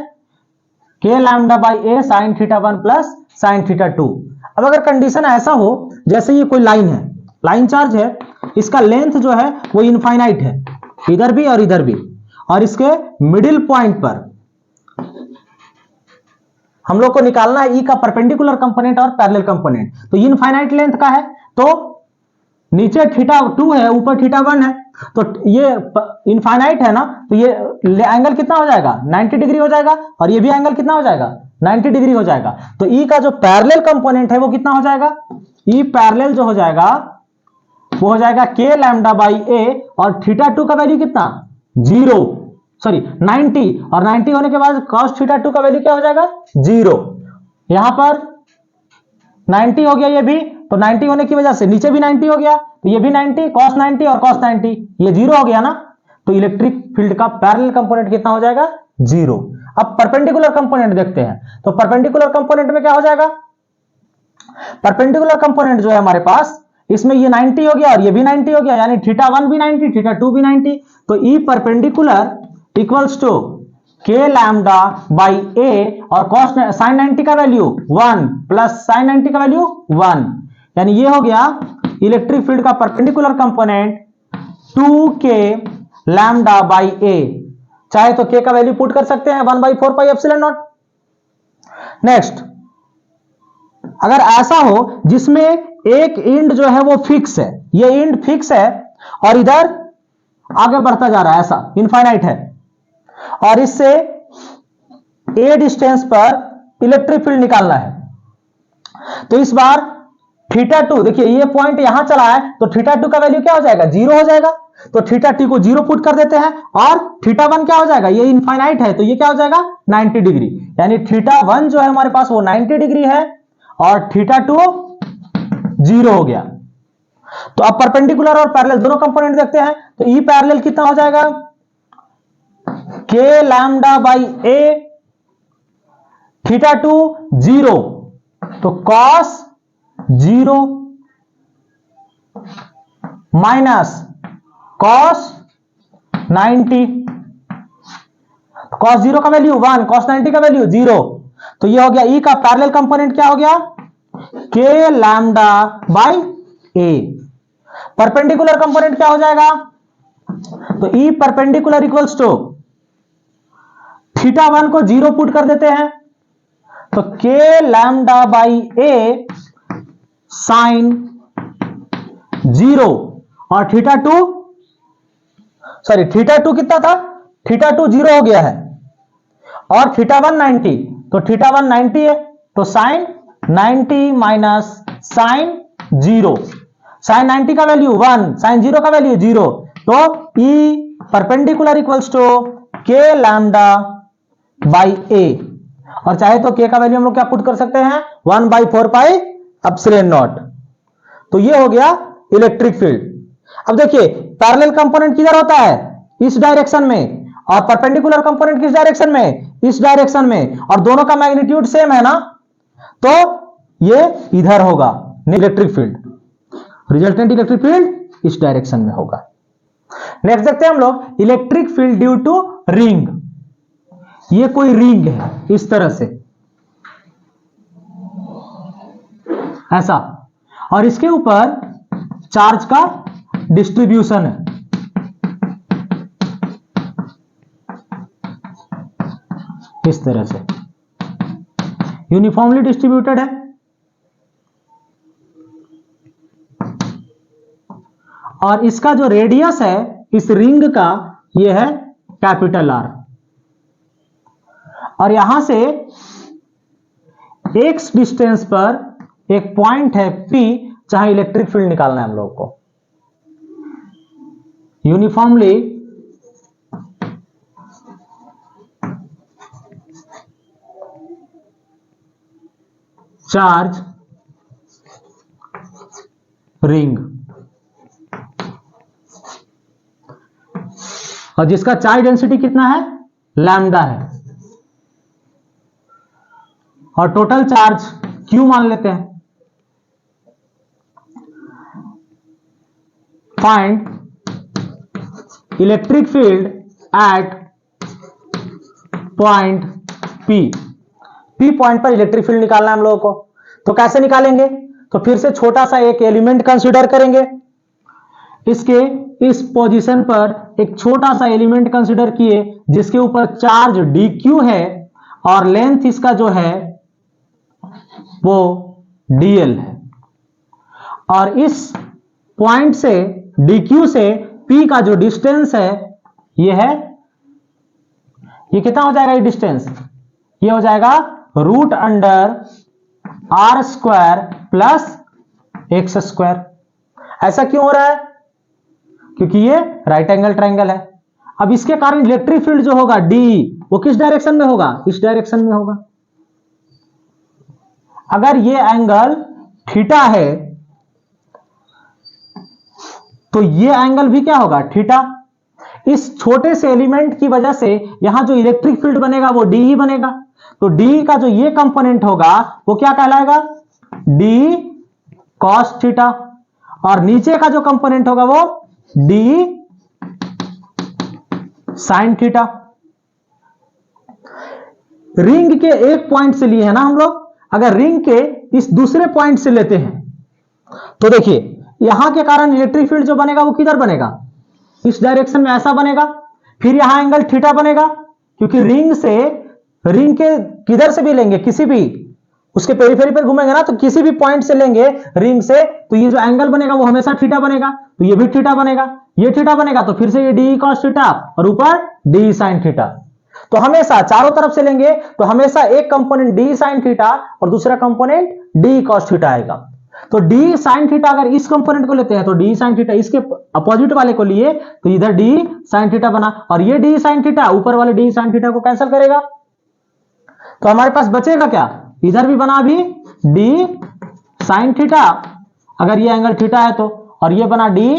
के lambda by A sine theta 1 plus sine theta 2। अब अगर कंडीशन ऐसा हो जैसे ये कोई लाइन है, लाइन चार्ज है, इसका लेंथ जो है वो इनफाइनाइट है, इधर भी और इधर भी, और इसके मिडिल पॉइंट पर हम लोग को निकालना है ई का परपेंडिकुलर कंपोनेंट और पैरेलल कंपोनेंट। तो इनफाइनाइट लेंथ का है, तो नीचे थीटा 2 है ऊपर थीटा 1 है, तो ये इनफाइनाइट है ना, तो ये एंगल कितना हो जाएगा 90 डिग्री हो जाएगा, और ये भी एंगल कितना हो जाएगा 90 डिग्री हो जाएगा। तो ई का जो पैरेलल कंपोनेंट है वो कितना हो जाएगा, ई पैरेलल जो हो जाएगा वो हो जाएगा के लैम्डा बाई ए, और थीटा 2 का वैल्यू कितना 90, और 90 होने के बाद cos थीटा 2 का वैल्यू क्या हो जाएगा 0। यहां पर 90 हो गया ये भी, तो 90 होने की वजह से नीचे भी 90 हो गया, तो ये भी 90 cos 90 और cos 90 ये 0 हो गया ना, तो इलेक्ट्रिक फील्ड का पैरेलल कंपोनेंट कितना हो जाएगा 0। अब परपेंडिकुलर कंपोनेंट देखते हैं, तो परपेंडिकुलर कंपोनेंट में क्या हो जाएगा, परपेंडिकुलर कंपोनेंट जो है हमारे पास इसमें ये 90 हो गया और ये भी 90 हो गया, यानी थीटा 1 भी 90 थीटा 2 भी 90, तो ई परपेंडिकुलर इक्वल्स टू के लैम्डा बाई ए, और कॉस साइन 90 का वैल्यू 1 प्लस साइन 90 का वैल्यू 1, यानी ये हो गया इलेक्ट्रिक फील्ड का perpendicular component 2k lambda by a, चाहे तो k का वैल्यू पुट कर सकते हैं 1/4 पाई एप्सिलॉन नॉट। नेक्स्ट, अगर ऐसा हो जिसमें एक एंड जो है वो फिक्स है, ये एंड फिक्स है और इधर आगे बढ़ता जा रहा है, ऐसा इनफाइनाइट है, और इससे a डिस्टेंस पर इलेक्ट्रिक फील्ड निकालना है, तो इस बार थीटा 2 देखिए ये पॉइंट यहां चला है, तो थीटा 2 का वैल्यू क्या हो जाएगा 0 हो जाएगा, तो थीटा टी को 0 पुट कर देते हैं और थीटा 1 क्या हो जाएगा, ये इनफाइनाइट है तो ये क्या हो जाएगा 90 डिग्री, यानी थीटा 1 जो है हमारे पास वो 90 डिग्री है और थीटा 2 0 हो गया। तो अब परपेंडिकुलर और पैरेलल दोनों कंपोनेंट देखते हैं, तो ई पैरेलल कितना हो जाएगा, के लैम्डा बाई ए, थीटा 2 0 तो कॉस 0 माइनस कॉस 90, कॉस 0 का वैल्यू 1, कॉस 90 का वैल्यू 0, तो ये हो गया ई का पैरेलल कंपोनेंट क्या हो गया, के lambda by A. Perpendicular component क्या हो जाएगा, तो E perpendicular equals to theta 1 को 0 पुट कर देते हैं तो k lambda by A sign 0 और थीटा 2 कितना था, थीटा 2 0 हो गया है और थीटा 1 90, तो थीटा 1 90 है तो साइन 90 माइनस साइन 0, साइन 90 का वैल्यू 1, साइन 0 का वैल्यू 0, तो ई परपेंडिकुलर इक्वल्स टू के लैम्डा बाई ए, और चाहे तो के का वैल्यू हम लोग क्या पुट कर सकते हैं 1/4 पाई एप्सिलॉन नॉट। तो ये हो गया इलेक्ट्रिक फील्ड। अब देखिए पैरेलल कंपोनेंट किधर होता है, इस डायरेक्शन में, और परपेंडिकुलर कंपोनेंट किस डायरेक्शन में, इस डायरेक्शन में, और दोनों का मैग्नीट्यूड सेम है ना, तो ये इधर होगा electric field, resultant electric field इस डायरेक्शन में होगा। नेक्स्ट देखते हैं हम लोग electric field due to ring. ये कोई रिंग है इस तरह से ऐसा, और इसके ऊपर चार्ज का डिस्ट्रीब्यूशन है, इस तरह से यूनिफॉर्मली डिस्ट्रीब्यूटेड है। और इसका जो रेडियस है इस रिंग का ये है कैपिटल आर, और यहां से एक्स डिस्टेंस पर एक पॉइंट है P जहां इलेक्ट्रिक फील्ड निकालना है हम लोग को। यूनिफॉर्मली चार्ज रिंग, और जिसका चार्ज डेंसिटी कितना है, लैम्डा है, और टोटल चार्ज Q मान लेते हैं। Find electric field eight point P। P point पर इलेक्ट्रिक फील्ड निकालना है हम लोगों को, तो कैसे निकालेंगे, तो फिर से छोटा सा एक एलिमेंट कंसीडर करेंगे। इसके इस पोजीशन पर एक छोटा सा एलिमेंट कंसीडर किए जिसके ऊपर चार्ज dq है और लेंथ इसका जो है वो dl है, और इस पॉइंट से dq से p का जो डिस्टेंस है ये है, ये कितना हो जाएगा, ये डिस्टेंस ये हो जाएगा root under r square plus x square. ऐसा क्यों हो रहा है, क्योंकि ये राइट एंगल ट्रायंगल है। अब इसके कारण इलेक्ट्रिक फील्ड जो होगा D वो किस डायरेक्शन में होगा, इस डायरेक्शन में होगा। अगर ये एंगल थीटा है तो ये एंगल भी क्या होगा, थीटा। इस छोटे से एलिमेंट की वजह से यहां जो इलेक्ट्रिक फील्ड बनेगा वो D ही बनेगा, तो D का जो ये कंपोनेंट होगा वो क्या कहलाएगा, D cos थीटा, और नीचे का जो कंपोनेंट होगा वो D sin थीटा। रिंग के एक पॉइंट से लिए है ना हम लोग, अगर रिंग के इस दूसरे पॉइंट से लेते हैं तो देखिए यहां के कारण इलेक्ट्रिक फील्ड जो बनेगा वो किधर बनेगा, इस डायरेक्शन में ऐसा बनेगा, फिर यहां एंगल थीटा बनेगा, क्योंकि रिंग से, रिंग के किधर से भी लेंगे, किसी भी उसके पेरिफेरी पर घूमेंगे ना, तो किसी भी पॉइंट से लेंगे रिंग से, तो ये जो एंगल बनेगा वो हमेशा थीटा बनेगा, तो ये भी थीटा बनेगा, ये थीटा बनेगा, तो फिर से ये डी कॉस थीटा और ऊपर डी साइन थीटा। तो हमेशा चारों तरफ से लेंगे तो हमेशा एक कंपोनेंट डी साइन थीटा और दूसरा कंपोनेंट डी कॉस थीटा आएगा। तो डी साइन थीटा अगर इस कंपोनेंट को लेते हैं तो डी साइन थीटा इसके अपोजिट वाले को लिए तो इधर डी साइन थीटा बना, और ये डी साइन थीटा ऊपर वाले डी साइन थीटा को कैंसिल करेगा, तो हमारे पास बचेगा क्या, इधर भी बना अभी डी साइन थीटा अगर ये एंगल थीटा है तो, और ये बना डी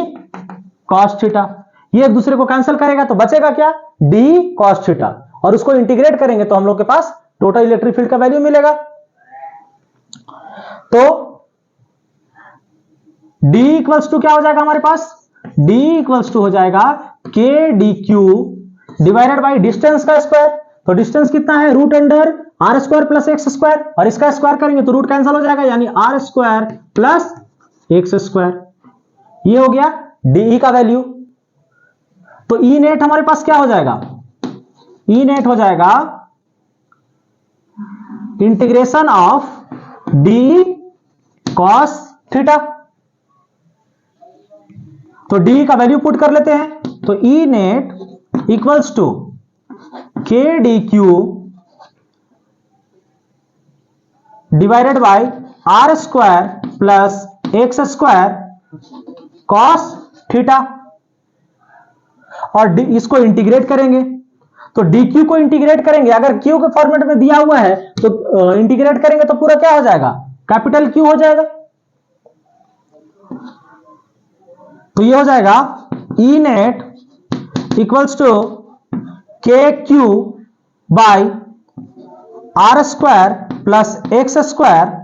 कॉस थीटा, ये एक दूसरे को कैंसिल करेगा तो बचेगा क्या, डी कॉस थीटा, और उसको इंटीग्रेट करेंगे तो हम लोग के पास टोटल इलेक्ट्रिक फील्ड का वैल्यू मिलेगा। तो D इक्वल्स टू क्या हो जाएगा हमारे पास, D इक्वल्स टू हो जाएगा K D Q divided by distance का स्क्वायर, तो डिस्टेंस कितना है root under R square plus x square, और इसका स्क्वायर करेंगे तो रूट कैंसिल हो जाएगा, यानी R square plus x square, ये हो गया डी का वैल्यू। तो ई नेट हमारे पास क्या हो जाएगा, ई नेट हो जाएगा integration of D cos theta, तो डी का वैल्यू पुट कर लेते हैं, तो E net equals to K D Q divided by are square plus x square cos theta, और इसको इंटीग्रेट करेंगे तो डी क्यू को इंटीग्रेट करेंगे, अगर क्यू के फॉर्मेट में दिया हुआ है तो इंटीग्रेट करेंगे तो पूरा क्या हो जाएगा, कैपिटल क्यू हो जाएगा, तो ये हो जाएगा E net equals to K Q by are square plus x square,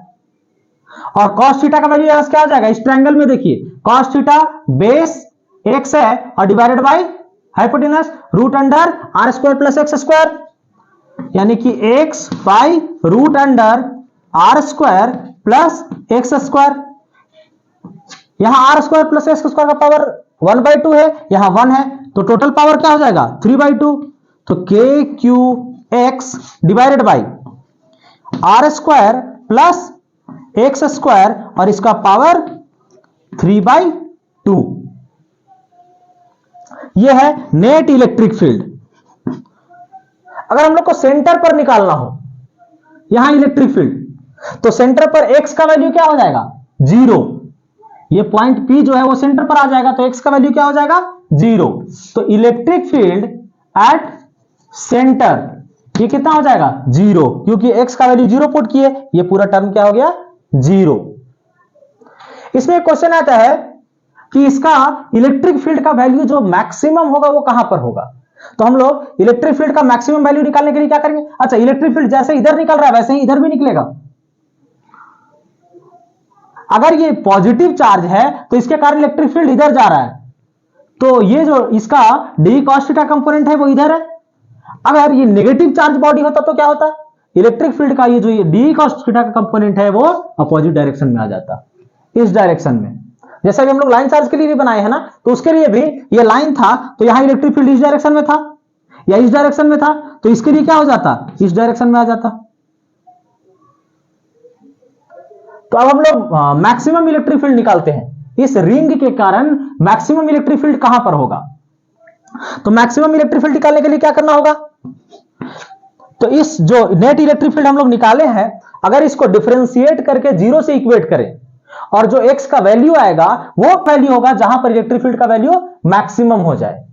और कॉस थीटा का वैल्यू यहां से क्या हो जाएगा, इस ट्रायंगल में देखिए कॉस थीटा बेस एक्स है और divided by hypotenuse root under R square plus x square, यानी कि x by root under R square plus x square, यहां R square plus x square का पावर 1/2 है, यहां 1 है, तो टोटल पावर क्या हो जाएगा 3/2, तो K Q X divided by are square plus x square और इसका पावर 3/2, यह है नेट इलेक्ट्रिक फील्ड। अगर हम लोग को सेंटर पर निकालना हो यहां इलेक्ट्रिक फील्ड, तो सेंटर पर एक्स का वैल्यू क्या हो जाएगा 0, ये पॉइंट P जो है वो सेंटर पर आ जाएगा, तो एक्स का वैल्यू क्या हो जाएगा 0, तो इलेक्ट्रिक फील्ड एट सेंटर ये कितना हो जाएगा 0, क्योंकि एक्स का वैल्यू 0 पुट किए, ये पूरा टर्म क्या हो गया 0। इसमें एक क्वेश्चन आता है कि इसका इलेक्ट्रिक फील्ड का वैल्यू जो मैक्सिमम होगा वो कहां पर होगा, तो हम लोग इलेक्ट्रिक फील्ड का मैक्सिमम वैल्यू निकालने के लिए क्या करेंगे, अच्छा इलेक्ट्रिक फील्ड जैसे इधर निकल रहा है वैसे ही इधर भी निकलेगा, अगर ये पॉजिटिव चार्ज है तो इसके कारण इलेक्ट्रिक फील्ड इधर जा रहा है, तो ये जो इसका डी कॉस थीटा कंपोनेंट है वो इधर है, अगर ये नेगेटिव चार्ज बॉडी होता तो क्या होता, इलेक्ट्रिक फील्ड का ये जो ये डी कॉस थीटा का कंपोनेंट है वो अपोजिट डायरेक्शन में आ जाता, इस डायरेक्शन में, जैसा कि हम लोग लाइन चार्ज के लिए भी बनाए हैं ना, तो उसके लिए भी ये लाइन था तो यहां इलेक्ट्रिक फील्ड इस डायरेक्शन में था या इस डायरेक्शन में था, तो इसके लिए क्या हो जाता, इस डायरेक्शन में आ जाता। तो अब हम लोग मैक्सिमम इलेक्ट्रिक फील्ड निकालते हैं, इस रिंग के कारण मैक्सिमम इलेक्ट्रिक फील्ड कहां पर होगा, तो मैक्सिमम इलेक्ट्रिक फील्ड निकालने के लिए क्या करना होगा, तो इस जो नेट इलेक्ट्रिक फील्ड हम लोग निकाले हैं अगर इसको डिफरेंशिएट करके 0 से इक्वेट करें और जो x का वैल्यू आएगा वो वैल्यू होगा जहां पर इलेक्ट्रिक फील्ड का वैल्यू मैक्सिमम हो जाए।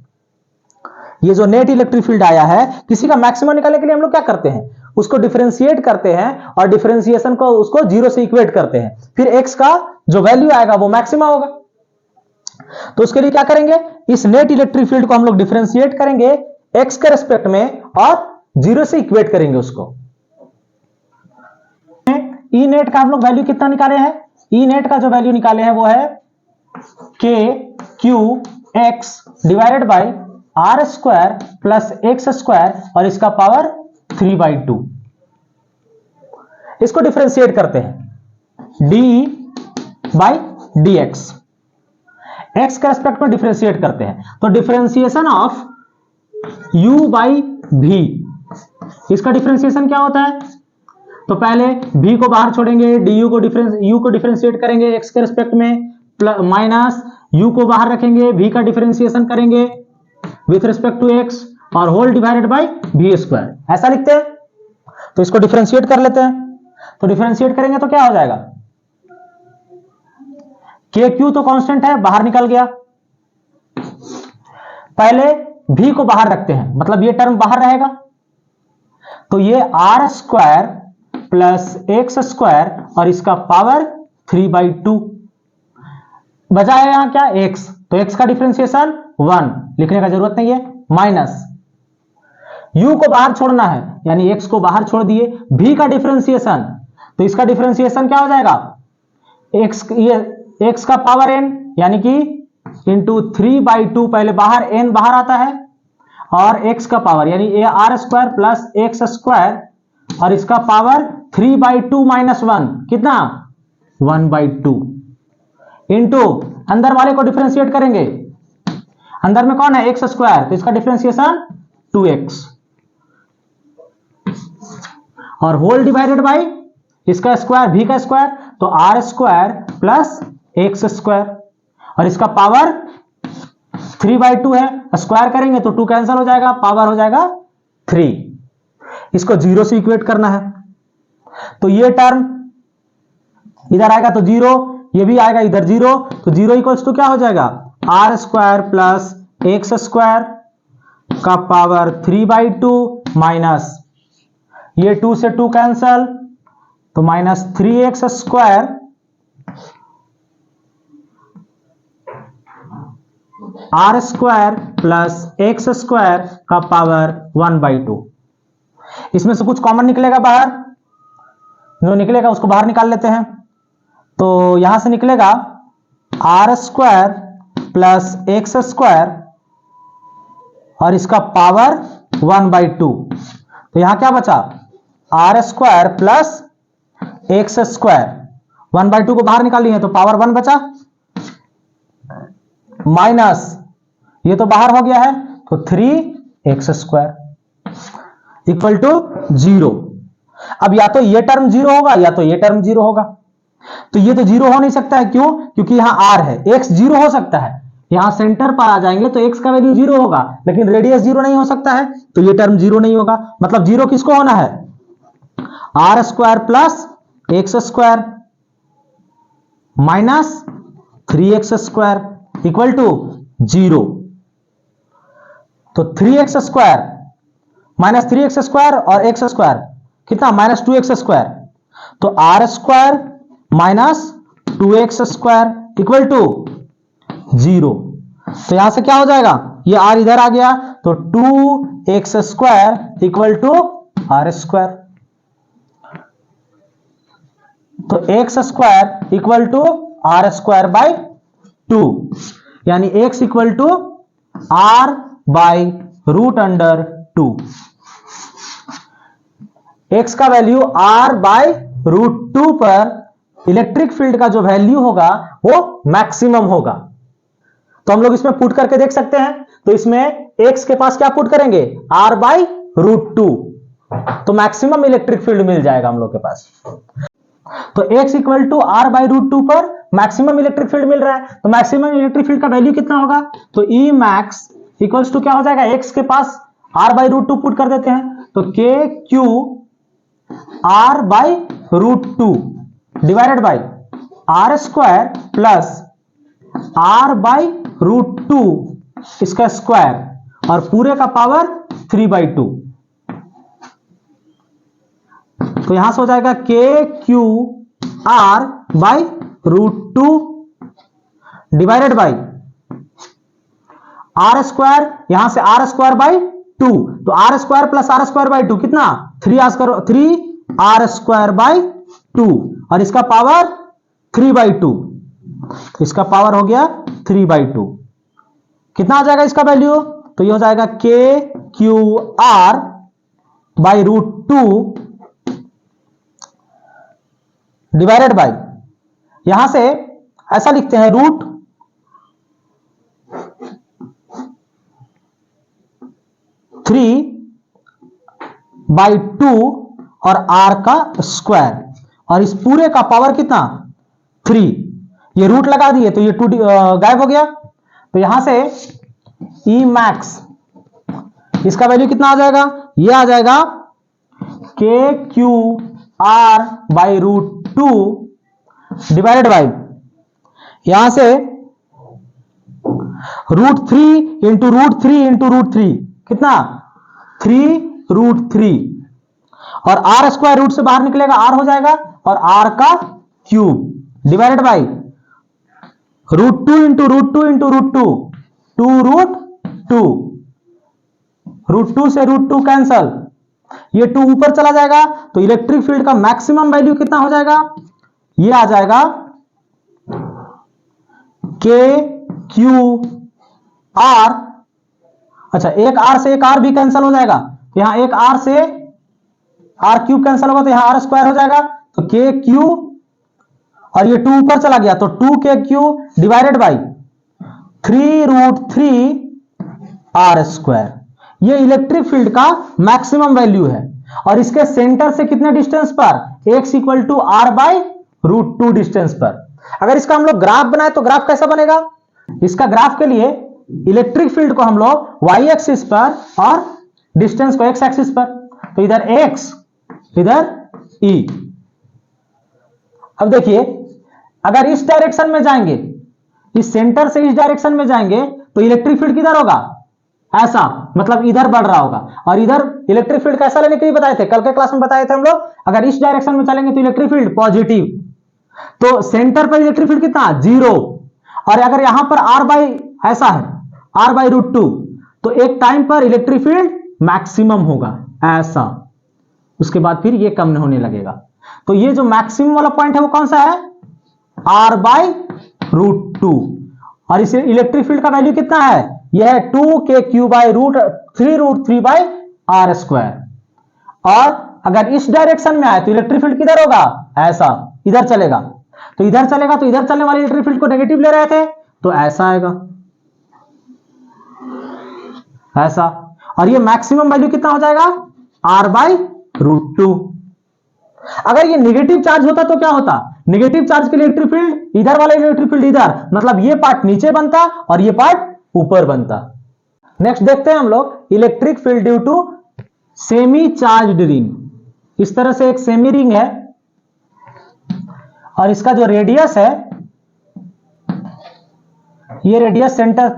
ये जो नेट इलेक्ट्रिक फील्ड आया है किसी का मैक्सिमम निकालने के लिए हम लोग क्या करते हैं, उसको डिफरेंशिएट करते हैं और डिफरेंशिएशन को उसको 0 से इक्वेट करते हैं, फिर x का जो वैल्यू आएगा वो मैक्सिमम होगा। तो उसके लिए क्या करेंगे, इस नेट इलेक्ट्रिक फील्ड को हम लोग डिफरेंशिएट करेंगे x के रेस्पेक्ट में और 0 से इक्वेट करेंगे उसको। ई नेट का हम लोग वैल्यू कितना निकाले हैं, ई नेट का जो वैल्यू निकाले हैं वो है K Q X divided by are square plus x square और इसका पावर 3/2। इसको डिफरेंशिएट करते हैं डी बाई डी एक्स के रेस्पेक्ट में डिफरेंशिएट करते हैं, तो differentiation of u by v, इसका डिफरेंशिएशन क्या होता है, तो पहले v को बाहर छोड़ेंगे, du को u को डिफरेंशिएट करेंगे x के रेस्पेक्ट में माइनस u को बाहर रखेंगे, v का डिफरेंशिएशन करेंगे विथ रिस्पेक्ट टू x और whole divided by v square, ऐसा लिखते हैं। तो इसको डिफरेंशिएट कर लेते हैं, तो डिफरेंशिएट करेंगे तो क्या हो जाएगा के क्यू तो कांस्टेंट है, बाहर निकल गया। पहले भी को बाहर रखते हैं, मतलब ये टर्म बाहर रहेगा, तो ये R square plus x square और इसका पावर 3/2 बचा है यहां क्या, एक्स, तो एक्स का डिफरेंशिएशन 1 लिखने का जरूरत नहीं है, माइनस u को बाहर छोड़ना है, यानी x को बाहर छोड़ दिए, v का डिफरेंशिएशन, तो इसका डिफरेंशिएशन क्या हो जाएगा, x, ये x का पावर n यानी कि इंटू 3/2, पहले बाहर n बाहर आता है, और x का पावर यानी A R square plus x square और इसका पावर 3/2 माइनस 1 कितना 1/2 इंटू अंदर वाले को डिफरेंशिएट करेंगे, अंदर में कौन है एक्स स्क्वायर, तो इसका डिफरेंशिएशन 2x और होल डिवाइडेड बाई इसका स्क्वायर v का स्क्वायर, तो R square plus x square और इसका पावर 3/2 है, स्क्वायर करेंगे तो 2 कैंसिल हो जाएगा, पावर हो जाएगा 3। इसको 0 से इक्वेट करना है, तो ये टर्म इधर आएगा तो 0, ये भी आएगा इधर 0, तो 0 इक्वल्स टू क्या हो जाएगा, R square plus x square का पावर 3/2 माइनस ये 2 से 2 कैंसल, तो minus 3x square R square plus x square का पावर 1/2। इसमें से कुछ कॉमन निकलेगा बाहर, जो निकलेगा उसको बाहर निकाल लेते हैं, तो यहां से निकलेगा R square plus x square और इसका पावर 1/2, तो यहां क्या बचा, R square plus x square, 1/2 को बाहर निकाली है तो पावर 1 बचा, माइनस ये तो बाहर हो गया है तो 3x स्क्वायर इक्वल टू 0। अब या तो ये टर्म 0 होगा या तो ये टर्म 0 होगा, तो ये तो 0 हो नहीं सकता है, क्यों, क्योंकि यहां r है, x 0 हो सकता है, यहां सेंटर पर आ जाएंगे तो x का वैल्यू 0 होगा, लेकिन रेडियस 0 नहीं हो सकता है, तो ये टर्म 0 नहीं होगा, मतलब 0 किसको होना है, R square plus x square minus 3x square equal to 0, तो 3x square minus 3x square और x स्क्वायर कितना माइनस 2x स्क्वायर, तो R square minus 2x square equal to 0, तो यहां से क्या हो जाएगा, ये r इधर आ गया तो 2x square equal to R square, तो x square equal to R square by 2, यानी x equal to r by √2। x का वैल्यू r बाई √2 पर इलेक्ट्रिक फील्ड का जो वैल्यू होगा वो मैक्सिमम होगा, तो हम लोग इसमें पुट करके देख सकते हैं, तो इसमें x के पास क्या पुट करेंगे, r बाई √2, तो मैक्सिमम इलेक्ट्रिक फील्ड मिल जाएगा हम लोग के पास, तो x equal to r by √2 पर मैक्सिमम इलेक्ट्रिक फील्ड मिल रहा है, तो मैक्सिमम इलेक्ट्रिक फील्ड का वैल्यू कितना होगा, तो E मैक्स इक्वल्स टू क्या हो जाएगा, x के पास r बाई √2 पुट कर देते हैं, तो k q r by √2 divided by are square plus r by √2 इसका स्क्वायर और पूरे का पावर 3/2, तो यहां से हो जाएगा k q r by √2 divided by are square, यहां से आर स्क्वायर बाई 2, तो R square plus R square by 2 कितना 3 आर स्क्वायर बाई 2 और इसका पावर 3/2, इसका पावर हो गया 3/2, कितना आ जाएगा इसका वैल्यू, तो ये हो जाएगा k q r by √2 divided by, यहां से ऐसा लिखते हैं √3/2 और r का स्क्वायर और इस पूरे का पावर कितना 3, ये रूट लगा दिए तो ये 2 गायब हो गया, तो यहां से E मैक्स इसका वैल्यू कितना आ जाएगा, ये आ जाएगा k q r by √2 divided by यहां से √3 इंटू √3 इंटू √3 कितना 3√3 और आर स्क्वायर रूट से बाहर निकलेगा आर हो जाएगा और आर का cube divided by √2 into √2 into √2 2√2 √2 से √2 कैंसल ये 2 ऊपर चला जाएगा तो इलेक्ट्रिक फील्ड का मैक्सिमम वैल्यू कितना हो जाएगा ये आ जाएगा के क्यू आर अच्छा एक आर से एक आर भी कैंसल हो जाएगा यहां एक आर से आर क्यूब कैंसल होगा तो यहां आर स्क्वायर हो जाएगा तो के क्यू और ये 2 ऊपर चला गया तो 2 K Q divided by 3√3 R square ये इलेक्ट्रिक फील्ड का मैक्सिमम वैल्यू है और इसके सेंटर से कितने डिस्टेंस पर x equal to R by √2 distance पर अगर इसका हम लोग ग्राफ बनाए तो ग्राफ कैसा बनेगा इसका ग्राफ के लिए इलेक्ट्रिक फील्ड को हम लोग y एक्सिस पर और डिस्टेंस को x एक्सिस पर तो इधर x इधर e अब देखिए अगर इस डायरेक्शन में जाएंगे इस सेंटर से इस डायरेक्शन में जाएंगे तो इलेक्ट्रिक फील्ड किधर होगा ऐसा मतलब इधर बढ़ रहा होगा और इधर इलेक्ट्रिक फील्ड कैसा लेने के लिए बताए थे कल के क्लास में बताए थे हम लोग अगर इस डायरेक्शन में चलेंगे तो इलेक्ट्रिक फील्ड पॉजिटिव तो सेंटर पर इलेक्ट्रिक फील्ड कितना 0 और अगर यहां पर r बाई ऐसा है r बाई √2 तो एक टाइम पर इलेक्ट्रिक फील्ड मैक्सिमम होगा ऐसा उसके बाद फिर ये कम होने लगेगा तो ये जो मैक्सिमम वाला पॉइंट है वो कौन सा है r बाई √2 और इसे इलेक्ट्रिक फील्ड का वैल्यू कितना है यह है 2 K Q by √3 by are square और अगर इस डायरेक्शन में आए तो इलेक्ट्रिक फील्ड किधर होगा ऐसा इधर चलेगा तो इधर चलेगा तो इधर चलने वाले इलेक्ट्रिक फील्ड को नेगेटिव ले रहे थे तो ऐसा आएगा ऐसा और ये मैक्सिमम वैल्यू कितना हो जाएगा r बाई √2 अगर ये नेगेटिव चार्ज होता तो क्या होता नेगेटिव चार्ज के इलेक्ट्रिक फील्ड इधर वाला इलेक्ट्रिक फील्ड इधर मतलब ये पार्ट नीचे बनता और ये पार्ट ऊपर बनता नेक्स्ट देखते हैं हम लोग electric field due to semi charged ring इस तरह से एक सेमी रिंग है और इसका जो रेडियस है ये रेडियस सेंटर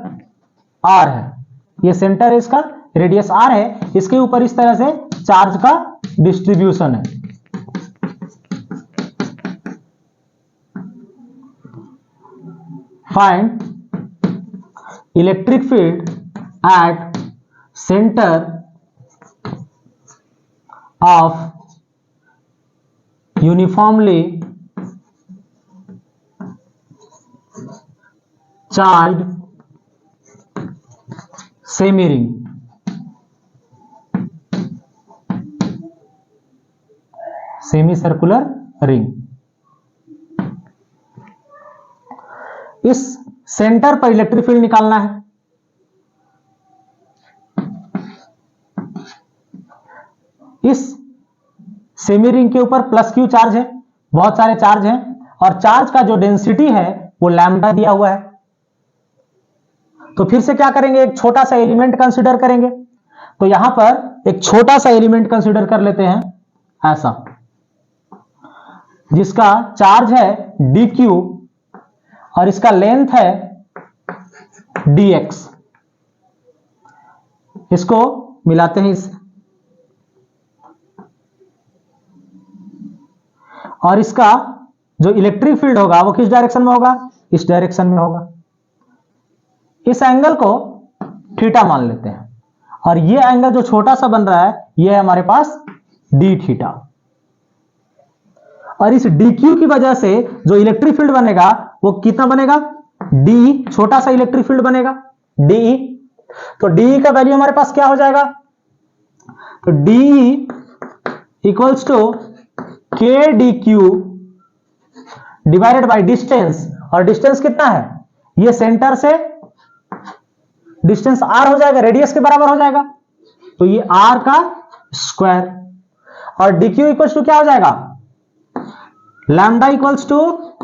r है ये सेंटर है इसका रेडियस r है इसके ऊपर इस तरह से चार्ज का डिस्ट्रीब्यूशन है find electric field at centre of uniformly charged semi ring semi circular ring इस सेंटर पर इलेक्ट्रिक फील्ड निकालना है इस सेमी रिंग के ऊपर प्लस क्यू चार्ज है बहुत सारे चार्ज हैं और चार्ज का जो डेंसिटी है वो लैम्डा दिया हुआ है तो फिर से क्या करेंगे एक छोटा सा एलिमेंट कंसीडर करेंगे तो यहां पर एक छोटा सा एलिमेंट कंसीडर कर लेते हैं ऐसा जिसका चार्ज है dq और इसका लेंथ है dx इसको मिलाते हैं इस और इसका जो इलेक्ट्रिक फील्ड होगा वो किस डायरेक्शन में होगा इस डायरेक्शन में होगा इस एंगल को थीटा मान लेते हैं और ये एंगल जो छोटा सा बन रहा है ये है हमारे पास डी थीटा और इस dq की वजह से जो इलेक्ट्रिक फील्ड बनेगा वो कितना बनेगा d छोटा सा इलेक्ट्रिक फील्ड बनेगा de तो de का वैल्यू हमारे पास क्या हो जाएगा तो de equals to k dq divided by distance और डिस्टेंस कितना है ये सेंटर से डिस्टेंस r हो जाएगा रेडियस के बराबर हो जाएगा तो ये r का स्क्वायर और dq इक्वल्स टू क्या हो जाएगा lambda equals to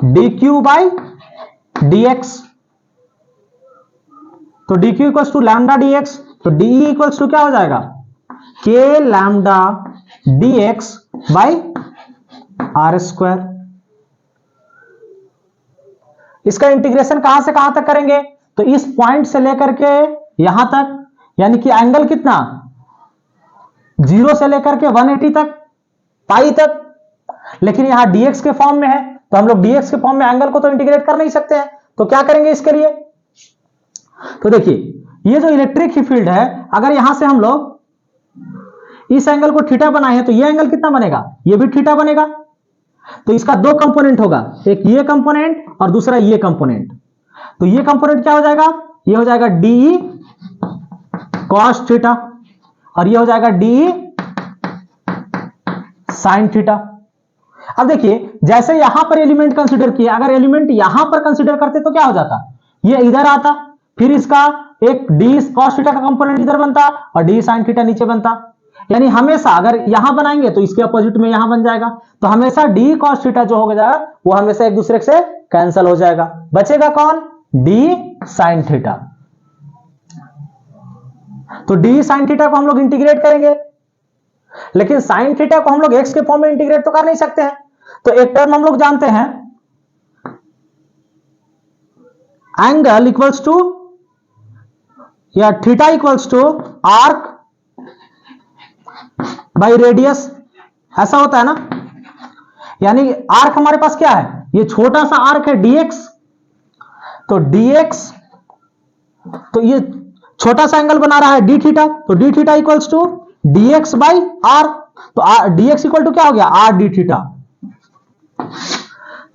dq by dx तो dq equals to lambda dx तो de इक्वल्स टू क्या हो जाएगा k lambda dx by r square इसका इंटीग्रेशन कहां से कहां तक करेंगे, तो इस पॉइंट से लेकर के यहां तक, यानी कि एंगल कितना 0 से लेकर के 180 तक, पाई तक। लेकिन यहां dx के फॉर्म में है, तो हम लोग dx के फॉर्म में एंगल को तो इंटीग्रेट कर नहीं सकते हैं, तो क्या करेंगे इसके लिए, तो देखिए ये जो इलेक्ट्रिक फील्ड है, अगर यहां से हम लोग इस एंगल को थीटा बनाए हैं, तो ये एंगल कितना बनेगा, ये भी थीटा बनेगा। तो इसका दो कंपोनेंट होगा, एक ये कंपोनेंट और दूसरा ये कंपोनेंट। तो ये कंपोनेंट क्या हो जाएगा, ये हो जाएगा डी कॉस थीटा, और ये हो जाएगा डी साइन थीटा। अब देखिए जैसे यहां पर एलिमेंट कंसीडर किए, अगर एलिमेंट यहां पर कंसीडर करते तो क्या हो जाता, ये इधर आता, फिर इसका एक डी कॉस थीटा का कंपोनेंट इधर बनता और डी साइन थीटा नीचे बनता। यानी हमेशा अगर यहां बनाएंगे तो इसके अपोजिट में यहां बन जाएगा, तो हमेशा डी कॉस थीटा जो हो जाएगा वो हमेशा एक दूसरे से कैंसिल हो जाएगा, बचेगा कौन, डी साइन थीटा। तो डी साइन थीटा को हम लोग इंटीग्रेट करेंगे, लेकिन साइन थीटा को हम लोग एक्स के फॉर्म में इंटीग्रेट तो कर नहीं सकते हैं। तो एक टर्म हम लोग जानते हैं, एंगल इक्वल्स टू या theta equals to arc by radius, ऐसा होता है ना। यानी आर्क हमारे पास क्या है, ये छोटा सा आर्क है dx, तो dx, तो ये छोटा सा एंगल बना रहा है डी थीटा, तो D theta equals to dx by are. तो dx इक्वल टू क्या हो गया, आर डी थीटा।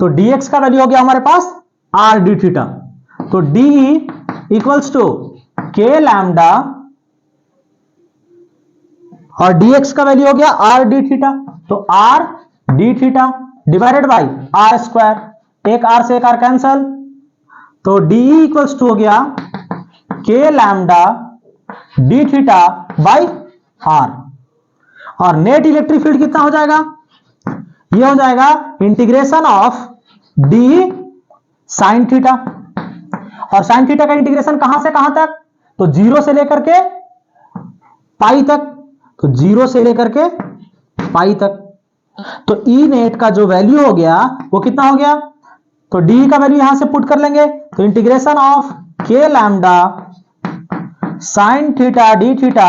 तो dx का वैल्यू हो गया हमारे पास आर डी थीटा। तो d इक्वल्स टू के लैम्डा, और dx का वैल्यू हो गया आर डी थीटा, तो R D theta divided by are square, एक आर से एक आर कैंसल, तो डी इक्वल्स टू हो गया के lambda D theta by are. और नेट इलेक्ट्रिक फील्ड कितना हो जाएगा, ये हो जाएगा integration of D sine theta, और साइन थीटा का इंटीग्रेशन कहां से कहां तक, तो 0 से लेकर के पाई तक, तो 0 से लेकर के पाई तक। तो ई नेट का जो वैल्यू हो गया वो कितना हो गया, तो डी का वैल्यू यहां से पुट कर लेंगे, तो integration of K lambda sine theta D theta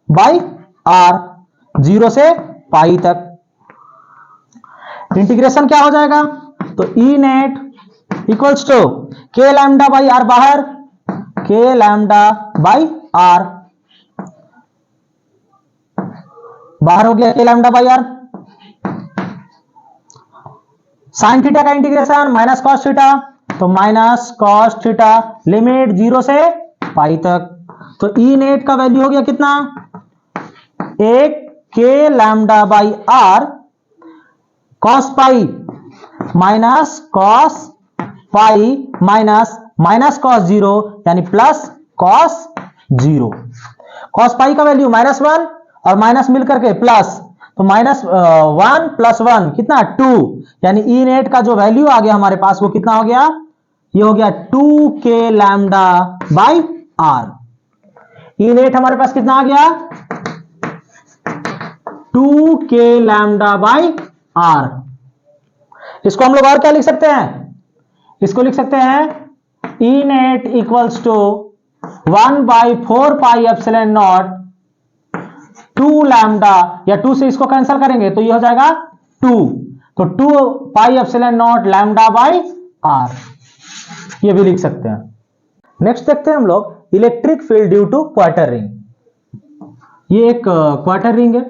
by R 0 से पाई तक। इंटीग्रेशन क्या हो जाएगा, तो ई नेट इक्वल्स टू के लैम्डा बाई आर, बाहर के लैम्डा बाई आर, बाहर हो गया के lambda by are. Sine theta का इंटीग्रेशन माइनस कॉस थीटा, तो माइनस कॉस थीटा लिमिट 0 से पाई तक। तो ई नेट का वैल्यू हो गया कितना, एक K lambda by R cos pi minus cos pi minus minus cos 0, यानी प्लस कॉस 0। कॉस पाई का वैल्यू -1 और माइनस मिलकर के प्लस, तो -1 + 1 कितना 2, यानी ई नेट का जो वैल्यू आ गया हमारे पास वो कितना हो गया, ये हो गया 2 K lambda by R. E net हमारे पास कितना आ गया, 2 के लैम्डा बाई आर। इसको हम लोग और क्या लिख सकते हैं, इसको लिख सकते हैं E net equals to 1/4 pi epsilon naught 2 lambda, या 2 से इसको कैंसिल करेंगे तो ये हो जाएगा 2, तो 2 pi epsilon naught lambda by R, ये भी लिख सकते हैं। नेक्स्ट देखते हैं हम लोग electric field due to quarter ring. ये एक क्वार्टर रिंग है,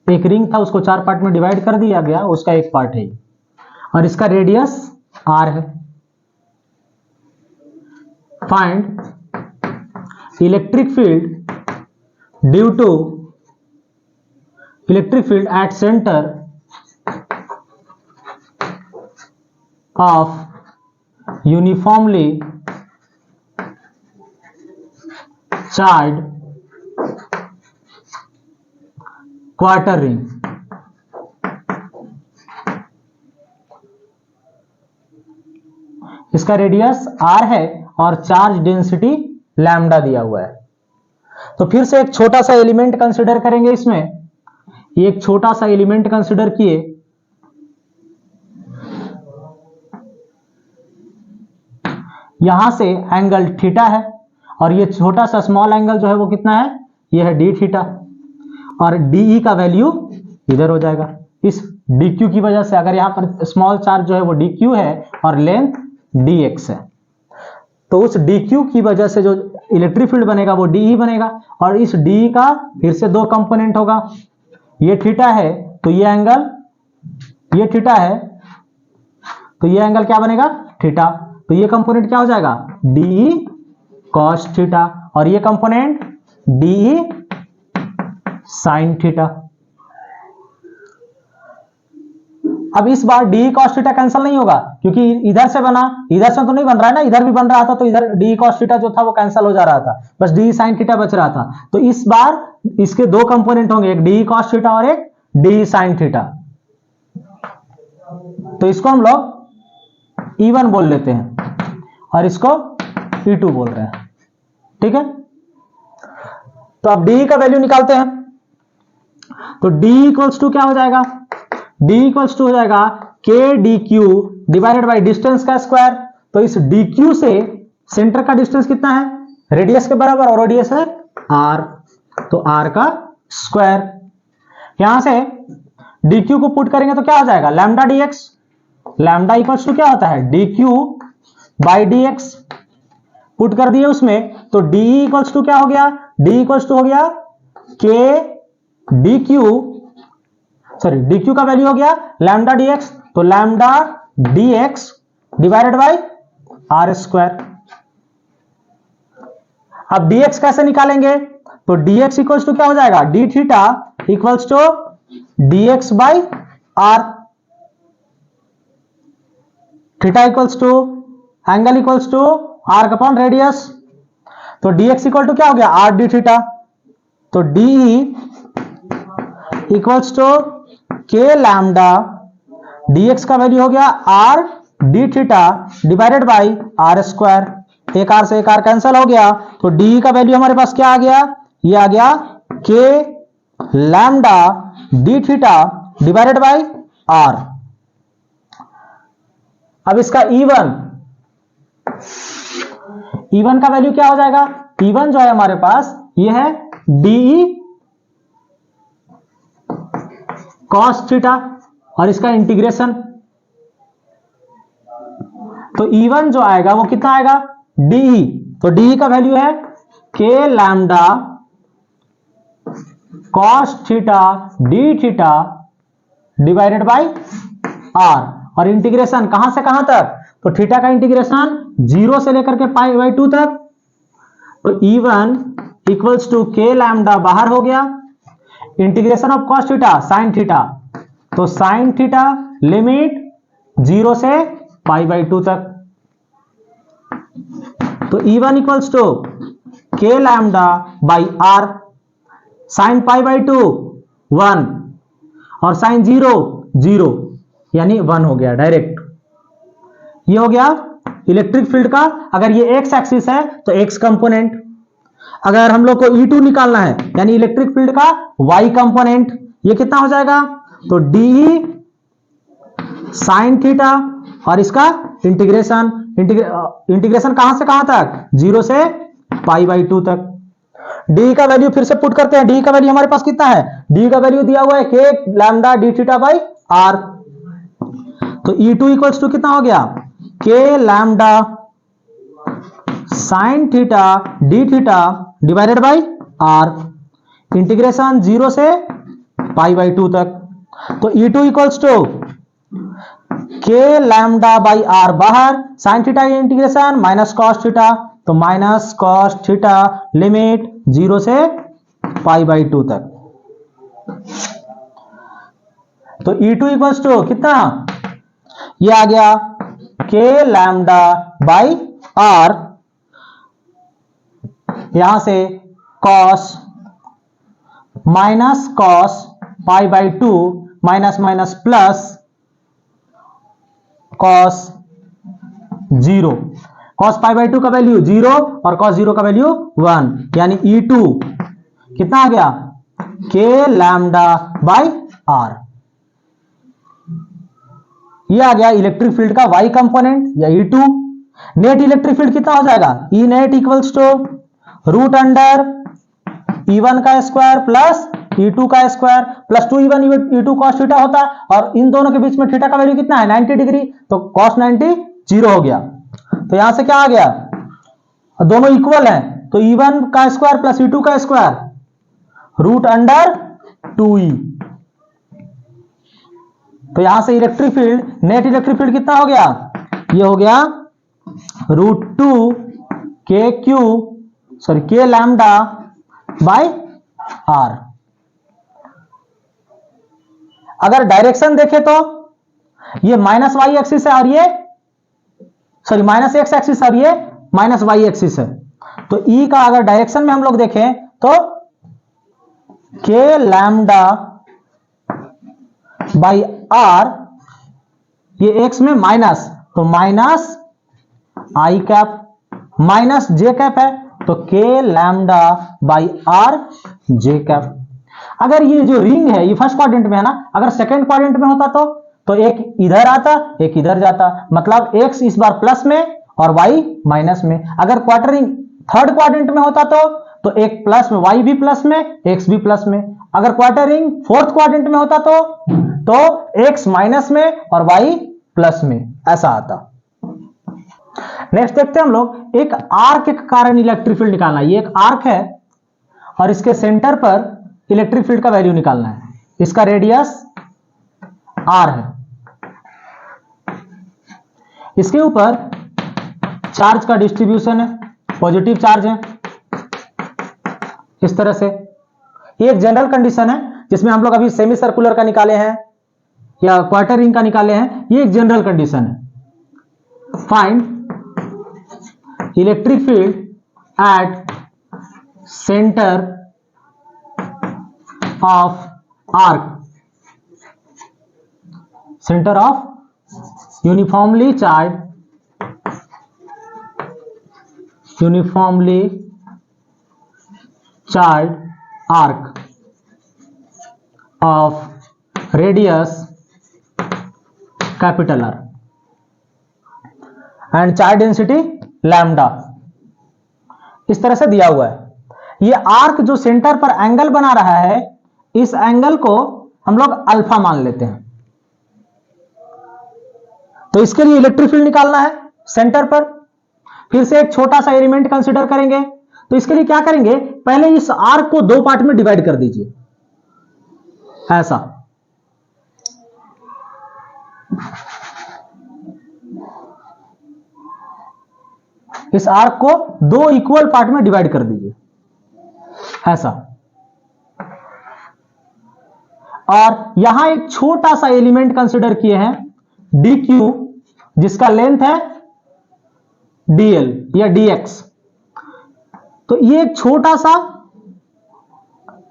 एक रिंग था उसको 4 पार्ट में डिवाइड कर दिया गया, उसका एक पार्ट है, और इसका रेडियस r है। Find electric field due to electric field at centre of uniformly charge quarter ring. इसका रेडियस r है और चार्ज डेंसिटी लैम्डा दिया हुआ है। तो फिर से एक छोटा सा एलिमेंट कंसीडर करेंगे इसमें, एक छोटा सा एलिमेंट कंसीडर किए, यहां से एंगल थीटा है, और ये छोटा सा स्मॉल एंगल जो है वो कितना है, ये है डी थीटा, और डीई का वैल्यू इधर हो जाएगा इस डी क्यू की वजह से। अगर यहां पर स्मॉल चार्ज जो है वो डी क्यू है और लेंथ डी एक्स है, तो उस डी क्यू की वजह से जो इलेक्ट्रिक फील्ड बनेगा वो डीई बनेगा, और इस डी का फिर से दो कंपोनेंट होगा, ये थीटा है तो ये एंगल, ये थीटा है तो ये एंगल क्या बनेगा, थीटा। तो ये कंपोनेंट क्या हो जाएगा, डीई कॉस थीटा, और ये कंपोनेंट डीई साइन थीटा। अब इस बार डी कॉस थीटा कैंसिल नहीं होगा, क्योंकि इधर से बना, इधर से तो नहीं बन रहा है ना, इधर भी बन रहा था, तो इधर डी कॉस थीटा जो था वो कैंसिल हो जा रहा था, बस डी साइन थीटा बच रहा था। तो इस बार इसके दो कंपोनेंट होंगे, एक डी कॉस थीटा और एक डी साइन थीटा। तो इसको हम लोग E1 बोल लेते हैं और इसको E2 बोल रहे हैं, ठीक है। तो अब डी का वैल्यू निकालते हैं, तो डी इक्वल्स टू क्या हो जाएगा, डी इक्वल्स टू हो जाएगा K D Q divided by distance का स्क्वायर। तो इस डी क्यू से सेंटर का डिस्टेंस कितना है, रेडियस के बराबर, और रेडियस है आर, तो आर का स्क्वायर। यहां से डी क्यू को पुट करेंगे तो क्या हो जाएगा, lambda d x, lambda equals to क्या होता है, d Q by D x, put कर दिए उसमें, तो डी इक्वल्स टू क्या हो गया, डी इक्वल्स टू हो गया k D q, sorry d q का वैल्यू हो गया लैम्डा डी एक्स, तो lambda d x divided by are square. अब डी एक्स कैसे निकालेंगे, तो डी एक्स इक्वल्स टू क्या हो जाएगा, d theta equals to d x by r, theta equals to angle equals to arc upon radius, तो dx equal to क्या हो गया, आर डी थीटा, तो डी इक्वल्स टू के लैम्डा dx का वैल्यू हो गया R D theta divided by are square, एक आर से एक आर कैंसिल हो गया, तो डी का वैल्यू हमारे पास क्या आ गया, ये आ गया के lambda D theta divided by r. अब इसका E1 का वैल्यू क्या हो जाएगा, E1 जो है हमारे पास ये है डीई कॉस थीटा, और इसका इंटीग्रेशन, तो E1 जो आएगा वो कितना आएगा, डीई, तो डीई का वैल्यू है के lambda cos theta D theta divided by are, और इंटीग्रेशन कहां से कहां तक, तो थीटा का इंटीग्रेशन 0 से लेकर के पाई बाई 2 तक, तो E1 इक्वल्स टू के लैम्डा बाहर हो गया, integration of cos theta sine theta, तो साइन थीटा लिमिट 0 से पाई बाई 2 तक, तो E1 इक्वल्स टू के lambda by are, sine pi by 2 1 और साइन 0 0, यानी 1 हो गया डायरेक्ट। ये हो गया इलेक्ट्रिक फील्ड का, अगर ये एक्स एक्सिस है तो एक्स कंपोनेंट, अगर हम लोग को E2 निकालना है यानी इलेक्ट्रिक फील्ड का वाई कंपोनेंट, ये कितना हो जाएगा, तो डी साइन थीटा और इसका इंटीग्रेशन, इंटीग्रेशन कहां से कहां तक, 0 से पाई बाई 2 तक। डी का वैल्यू फिर से पुट करते हैं, डी का वैल्यू हमारे पास कितना है, डी का वैल्यू दिया हुआ है के lambda D theta by are, तो E2 इक्वल्स टू कितना हो गया, के lambda sine theta D theta divided by r, integration 0 से पाई बाई 2 तक, तो E2 इक्वल्स टू के लैम्डा बाई आर बाहर, sine theta integration minus cos theta, तो माइनस कॉस थीटा लिमिट 0 से पाई बाई 2 तक, तो E2 इक्वल्स टू कितना, ये आ गया के लैम्डा बाई आर, यहां से cos minus cos pi by 2 minus minus plus cos 0, cos pi by 2 का वैल्यू 0 और कॉस 0 का वैल्यू 1, यानी E2 कितना आ गया, के लैम्डा बाई आर। ये आ गया इलेक्ट्रिक फील्ड का वाई कंपोनेंट या E2। नेट इलेक्ट्रिक फील्ड कितना हो जाएगा, E net equals to root under E1 का स्क्वायर प्लस E2 का square plus 2E1 E2 cos theta होता है, और इन दोनों के बीच में थीटा का वैल्यू कितना है 90 डिग्री, तो cos 90 जीरो हो गया। तो यहां से क्या आ गया, दोनों इक्वल हैं, तो E1 का स्क्वायर प्लस E2 का स्क्वायर रूट अंडर 2E। तो यहां से electric field, net electric field कितना हो गया, ये हो गया √2 k लैम्डा बाय r। अगर डायरेक्शन देखें तो ये माइनस वाई एक्सिस है और ये माइनस एक्स एक्सिस और ये माइनस वाई एक्सिस है। तो E का अगर डायरेक्शन में हम लोग देखें तो k लैम्डा बाई r, ये x में माइनस, तो माइनस आई कैप माइनस जे कैप है, तो k lambda by r J cap. अगर ये जो रिंग है ये फर्स्ट क्वाड्रेंट में है ना, अगर सेकंड क्वाड्रेंट में होता तो एक इधर आता एक इधर जाता, मतलब x इस बार प्लस में और y माइनस में। अगर क्वार्टर रिंग थर्ड क्वाड्रेंट में होता तो एक प्लस में, y भी प्लस में, x भी प्लस में। अगर क्वार्टर रिंग फोर्थ क्वाड्रेंट में होता तो x माइनस में और y प्लस में, ऐसा आता। नेक्स्ट देखते हैं हम लोग, एक आर्क के कारण इलेक्ट्रिक फील्ड निकालना है। ये एक आर्क है और इसके सेंटर पर इलेक्ट्रिक फील्ड का वैल्यू निकालना है। इसका रेडियस r है, इसके ऊपर चार्ज का डिस्ट्रीब्यूशन है, पॉजिटिव चार्ज है इस तरह से। ये एक जनरल कंडीशन है जिसमें हम लोग अभी सेमी सर्कुलर का निकाले हैं या क्वार्टर रिंग का निकाले हैं। ये एक जनरल कंडीशन है। Find electric field at centre of arc, centre of uniformly charge arc of radius capital R and charge density lambda. इस तरह से दिया हुआ है। ये आर्क जो सेंटर पर एंगल बना रहा है, इस एंगल को हम लोग अल्फा मान लेते हैं। तो इसके लिए इलेक्ट्रिक फील्ड निकालना है सेंटर पर। फिर से एक छोटा सा एलिमेंट कंसीडर करेंगे। तो इसके लिए क्या करेंगे, पहले इस आर्क को दो पार्ट में डिवाइड कर दीजिए, ऐसा। इस आर्क को दो इक्वल पार्ट में डिवाइड कर दीजिए, ऐसा। और यहां एक छोटा सा एलिमेंट कंसीडर किए हैं DQ, जिसका लेंथ है DL या DX। तो ये एक छोटा सा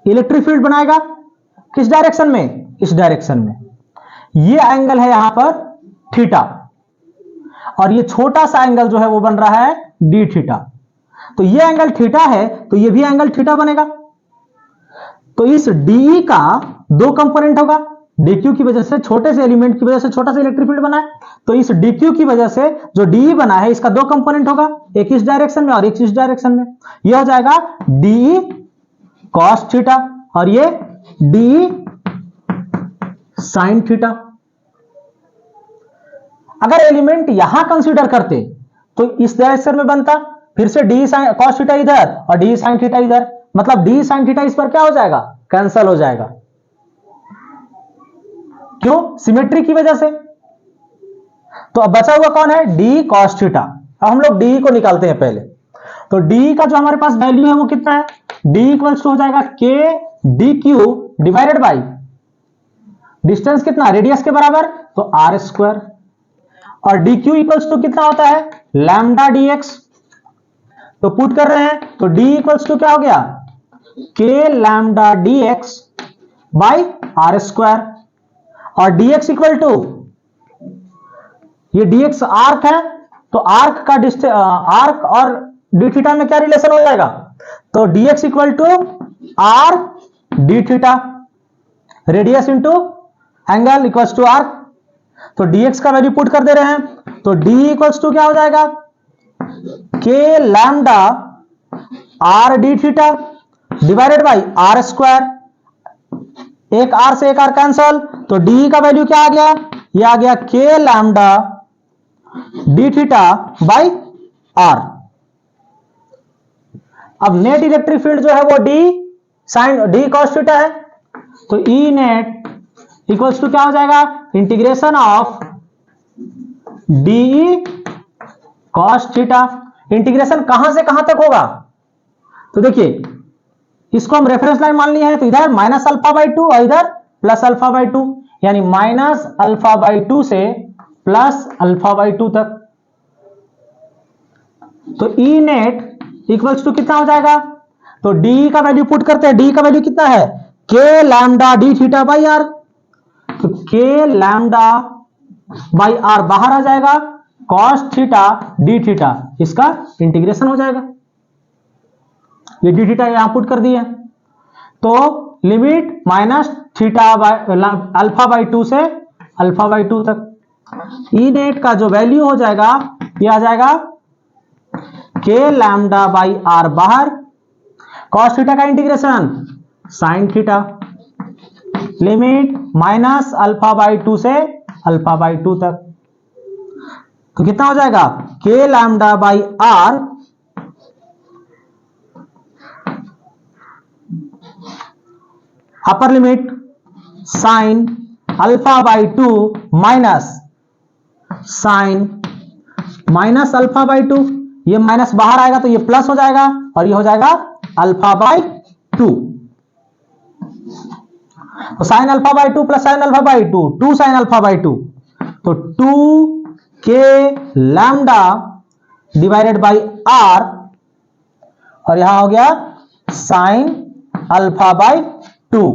इलेक्ट्रिक फील्ड बनाएगा, किस डायरेक्शन में, इस डायरेक्शन में। ये एंगल है यहां पर थीटा, और ये छोटा सा एंगल जो है वो बन रहा है डी थीटा। तो ये एंगल थीटा है, तो ये भी एंगल थीटा बनेगा। तो इस DE का दो कंपोनेंट होगा, DQ की वजह से, छोटे से एलिमेंट की वजह से छोटा सा इलेक्ट्रिक फील्ड बना है। तो इस DQ की वजह से जो DE बना है, इसका दो कंपोनेंट होगा, एक इस डायरेक्शन में और एक इस डायरेक्शन में। यह हो जाएगा DE cos थीटा और ये DE sin थीटा। अगर एलिमेंट यहां कंसीडर करते तो इस डायरेक्शन में बनता, फिर से DE cos थीटा इधर और DE sin थीटा इधर, मतलब DE sin थीटा इस पर क्या हो जाएगा, कैंसल हो जाएगा। क्यों, सिमेट्री की वजह से। तो अब बचा हुआ कौन है, DE cos थीटा। अब हम लोग DE को निकालते हैं पहले। तो DE का जो हमारे पास वैल्यू है वो कितना है, DE इक्वल्स टू हो जाएगा K DQ divided by distance कितना, रेडियस के बराबर, तो R स्क्वायर। और DQ इक्वल्स टू कितना होता है, लैम्डा DX। तो पुट कर रहे हैं, तो D इक्वल्स टू क्या हो गया, K lambda DX by R square. और dx इक्वल टू, ये dx आर्क है, तो आर्क का आर्क और डी थीटा में क्या रिलेशन हो जाएगा, तो dx equal to r D theta, radius into angle equals to arc. तो dx का वैल्यू पुट कर दे रहे हैं, तो d इक्वल्स टू क्या हो जाएगा, के lambda r D theta divided by are square, एक आर से एक आर कैंसल, तो डी का वैल्यू क्या आ गया, ये आ गया के lambda D theta by r. अब नेट इलेक्ट्रिक फील्ड जो है वो d sine d cos theta है, तो ई नेट इक्वल्स टू क्या हो जाएगा, integration of D cos theta. Integration कहां से कहां तक होगा, तो देखिए इसको हम रेफरेंस लाइन मान लिए हैं, तो इधर माइनस अल्फा बाई 2 और इधर प्लस अल्फा बाई 2, यानी माइनस अल्फा बाई 2 से प्लस अल्फा बाई 2 तक। तो ई नेट इक्वल्स टू कितना हो जाएगा, तो डी का वैल्यू पुट करते हैं, डी का वैल्यू कितना है, के lambda D theta by are, तो के लैम्डा बाई आर बाहर आ जाएगा, कॉस थीटा डी थीटा, इसका इंटीग्रेशन हो जाएगा। ये डी थीटा यहां पुट कर दिए, तो limit minus theta by alpha by 2 से अल्फा बाई 2 तक। ई नेट का जो वैल्यू हो जाएगा ये आ जाएगा के लैम्डा बाई आर बाहर, कॉस थीटा का integration sign theta, limit minus alpha by 2 से अल्फा बाई 2 तक, तो कितना हो जाएगा, के lambda by r upper limit sine alpha by 2 minus sine minus alpha by 2, ये माइनस बाहर आएगा तो ये प्लस हो जाएगा और ये हो जाएगा अल्फा बाई 2, तो sign alpha by 2 plus sign alpha by 2, 2 sign alpha by 2, तो 2 K lambda divided by are, और यहां हो गया साइन अल्फा बाई 2,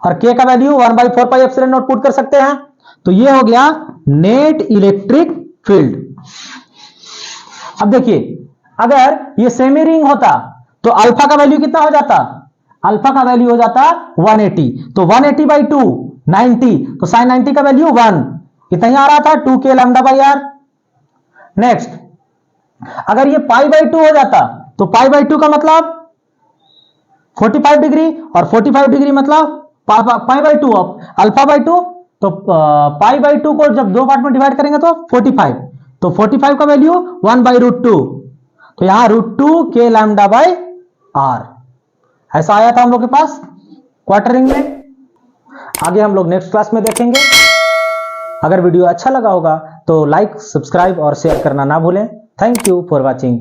और के का value 1/4 pi epsilon not put कर सकते हैं, तो ये हो गया नेट इलेक्ट्रिक फील्ड। अब देखिए अगर ये सेमी रिंग होता तो अल्फा का वैल्यू कितना हो जाता, अल्फा का वैल्यू हो जाता 180, तो 180 बाई 2 90, तो साइन 90 का वैल्यू 1, कितना ही आ रहा था 2 K lambda by are. Next अगर ये पाई बाई 2 हो जाता तो पाई बाई 2 का मतलब 45 डिग्री और 45 डिग्री मतलब पाई बाई 2 ऑफ अल्फा बाई 2, तो पाई बाई 2 को जब दो पार्ट में डिवाइड करेंगे तो 45, तो 45 का वैल्यू 1/√2, तो यहां √2 के लैम्डा बाई आर, ऐसा आया था हम लोग के पास क्वार्टरिंग में। आगे हम लोग नेक्स्ट क्लास में देखेंगे। अगर वीडियो अच्छा लगा होगा तो लाइक, सब्सक्राइब और शेयर करना ना भूलें। Thank you for watching.